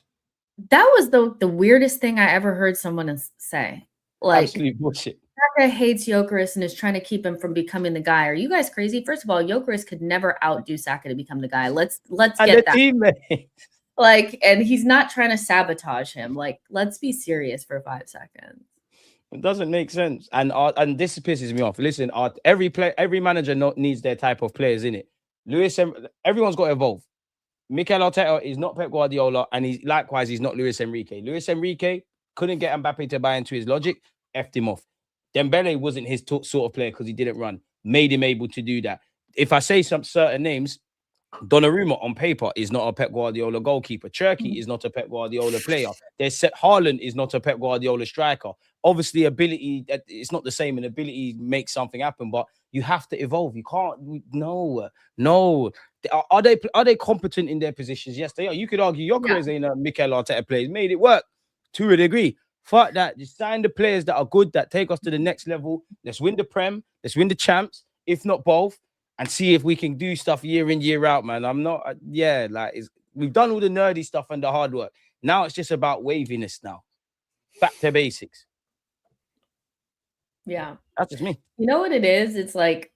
B: That was the weirdest thing I ever heard someone say. Like,
A: absolute bullshit.
B: Saka hates Gyökeres and is trying to keep him from becoming the guy. Are you guys crazy? First of all, Gyökeres could never outdo Saka to become the guy. Let's get that.
A: Teammate.
B: And he's not trying to sabotage him. Like, let's be serious for 5 seconds.
A: It doesn't make sense. And this pisses me off. Listen, every manager needs their type of players in it. Everyone's got to evolve. Mikel Arteta is not Pep Guardiola, and he's not Luis Enrique. Luis Enrique couldn't get Mbappe to buy into his logic, effed him off. Dembele wasn't his sort of player because he didn't run. Made him able to do that. If I say some certain names, Donnarumma on paper is not a Pep Guardiola goalkeeper. Cherky is not a Pep Guardiola player. Haaland is not a Pep Guardiola striker. Obviously, ability, it's not the same, and ability makes something happen, but you have to evolve. You can't, no. Are they competent in their positions? Yes, they are. You could argue Gyökeres ain't a Mikel Arteta player. He's made it work to a degree. Fuck that. Just sign the players that are good, that take us to the next level. Let's win the Prem. Let's win the champs, if not both. And see if we can do stuff year in, year out, man. We've done all the nerdy stuff and the hard work. Now it's just about waviness now. Back to basics.
B: Yeah.
A: That's just me.
B: You know what it is? It's like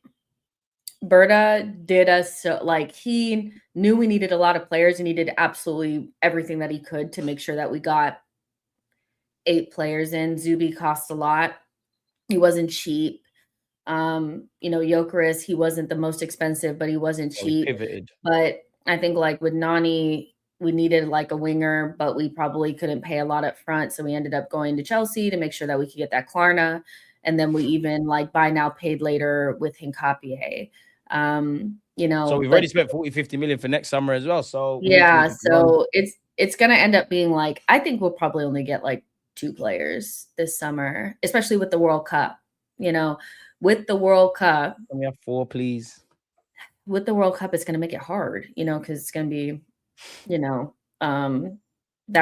B: Berta did us so he knew we needed a lot of players and he did absolutely everything that he could to make sure that we got 8 players in. Zubi cost a lot. He wasn't cheap. Gyökeres, he wasn't the most expensive, but he wasn't cheap.
A: Pivoted.
B: But I think with Nani, we needed like a winger, but we probably couldn't pay a lot up front. So we ended up going to Chelsea to make sure that we could get that Klarna. And then we even like buy now, paid later with Hincapié.
A: So we've already spent 40-50 million for next summer as well. So we need to
B: yeah,
A: move people on.
B: so it's gonna end up being like, I think we'll probably only get like 2 players this summer, especially with the World Cup. With the World Cup.
A: Can we have 4, please?
B: With the World Cup, it's gonna make it hard, because it's gonna be, that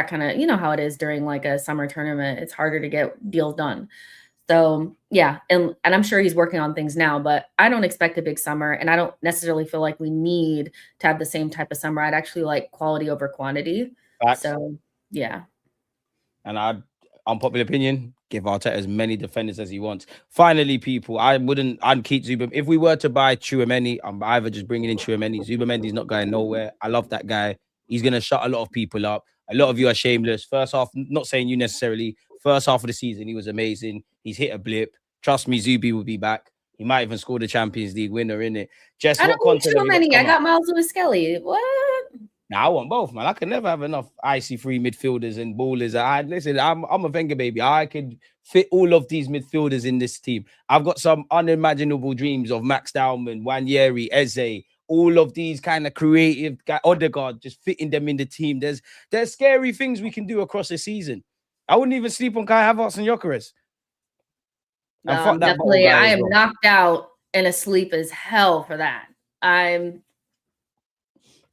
B: kind of, how it is during like a summer tournament. It's harder to get deals done. So yeah, and I'm sure he's working on things now, but I don't expect a big summer, and I don't necessarily feel like we need to have the same type of summer. I'd actually like quality over quantity.
A: Facts.
B: So yeah.
A: And unpopular opinion, give Arteta as many defenders as he wants. Finally, people, I'd keep Zuba. If we were to buy Tchouaméni, I'm either just bringing in Tchouaméni. Zubamendi's not going nowhere. I love that guy. He's going to shut a lot of people up. A lot of you are shameless. First half, not saying you necessarily. First half of the season, he was amazing. He's hit a blip. Trust me, Zubi will be back. He might even score the Champions League winner, innit? Jess,
B: I
A: what
B: don't need
A: content
B: too many. I got Miles Lewis Skelly. What?
A: Now I want both, man. I can never have enough icy free midfielders and ballers. Listen, I'm a Wenger baby. I could fit all of these midfielders in this team. I've got some unimaginable dreams of Max Dowman, Wanyeri, Eze, all of these kind of creative guys, Odegaard, just fitting them in the team. There's scary things we can do across the season. I wouldn't even sleep on Kai Havertz and Gyökeres.
B: And fuck that definitely. I am knocked out and asleep as hell for that.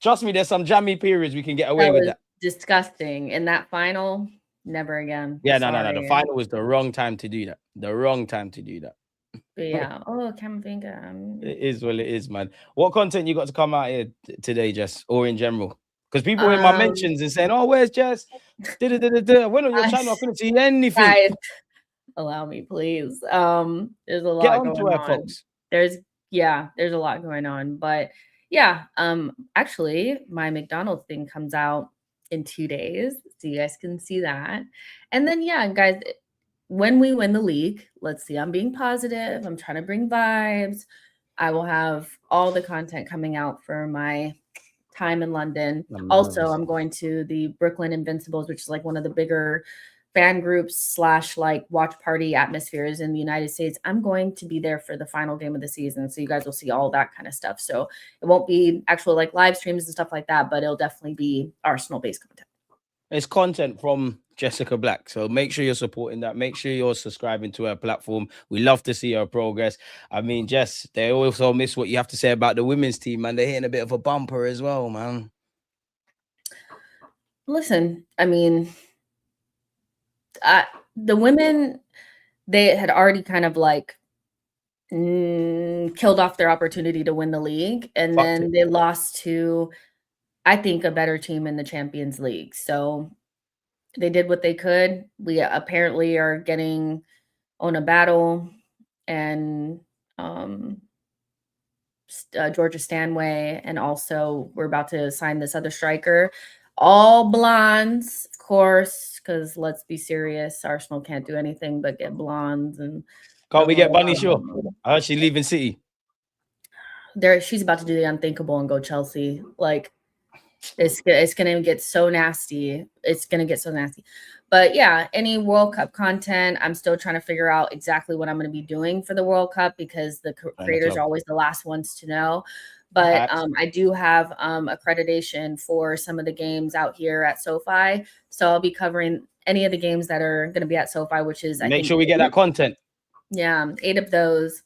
A: Trust me, there's some jammy periods we can get away with that.
B: Disgusting. In that final, never again.
A: Yeah, no. The final was the wrong time to do that.
B: But yeah. Camavinga.
A: It is what it is, man. What content you got to come out here today, Jess, or in general? Because people in my mentions and saying, "Oh, where's Jess?" I went on your channel, I couldn't see anything.
B: Guys, allow me, please. There's a lot going on. Folks. There's a lot going on, but yeah. Actually, my McDonald's thing comes out in 2 days, so you guys can see that. And then guys, when we win the league, let's see. I'm being positive. I'm trying to bring vibes. I will have all the content coming out for my time in London. Also, I'm going to the Brooklyn Invincibles, which is like one of the bigger fan groups / like watch party atmospheres in the United States. I'm going to be there for the final game of the season. So you guys will see all that kind of stuff. So it won't be actual like live streams and stuff like that, but it'll definitely be Arsenal based content.
A: It's content from Jessica Black. So make sure you're supporting that. Make sure you're subscribing to her platform. We love to see her progress. I mean, Jess, they also miss what you have to say about the women's team, man. They're hitting a bit of a bumper as well, man.
B: Listen, I mean, the women, they had already kind of like killed off their opportunity to win the league. And then they lost to, I think, a better team in the Champions League. So they did what they could. We apparently are getting on a battle and Georgia Stanway. And also we're about to sign this other striker. All blondes, of course, because let's be serious. Arsenal can't do anything but get blondes. And
A: can't we get Bunny Shaw? I heard she's leaving City.
B: She's about to do the unthinkable and go Chelsea. Like, it's gonna get so nasty. It's gonna get so nasty. But yeah, any World Cup content, I'm still trying to figure out exactly what I'm going to be doing for the World Cup because the creators are always the last ones to know. But I do have accreditation for some of the games out here at SoFi. So I'll be covering any of the games that are going to be at SoFi, which is, I think,
A: make sure we get that content.
B: Yeah, 8 of those.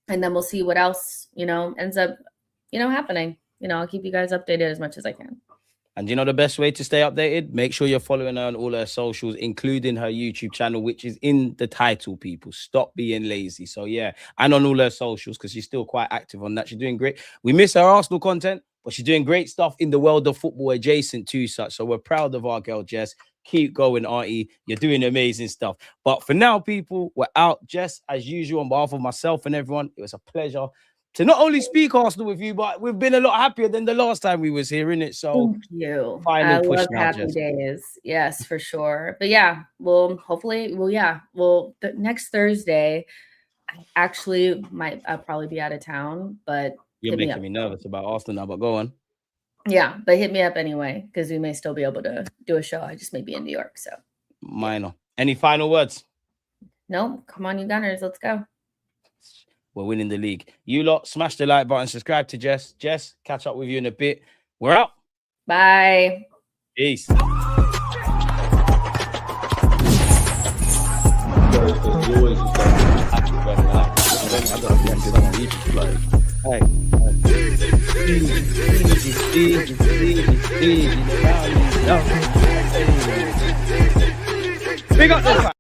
B: And then we'll see what else, ends up, happening. I'll keep you guys updated as much as I can.
A: And the best way to stay updated? Make sure you're following her on all her socials, including her YouTube channel, which is in the title, people. Stop being lazy. So, yeah, and on all her socials, because she's still quite active on that. She's doing great. We miss her Arsenal content, but she's doing great stuff in the world of football adjacent to such. So we're proud of our girl, Jess. Keep going, Auntie. You're doing amazing stuff. But for now, people, we're out. Jess, as usual, on behalf of myself and everyone, it was a pleasure to not only speak Arsenal with you, but we've been a lot happier than the last time we was here, innit? So
B: thank you.
A: Final push
B: love
A: now,
B: happy
A: Jess.
B: Days. Yes, for sure. But yeah, the next Thursday, I actually might probably be out of town, but
A: you're making me nervous about Arsenal now, but go on.
B: Yeah, but hit me up anyway, because we may still be able to do a show. I just may be in New York. So
A: Minor. Any final words?
B: no, come on, you Gunners, let's go.
A: We're winning the league. You lot, smash the like button, subscribe to Jess. Jess, catch up with you in a bit. We're out.
B: Bye.
A: Peace. Big up.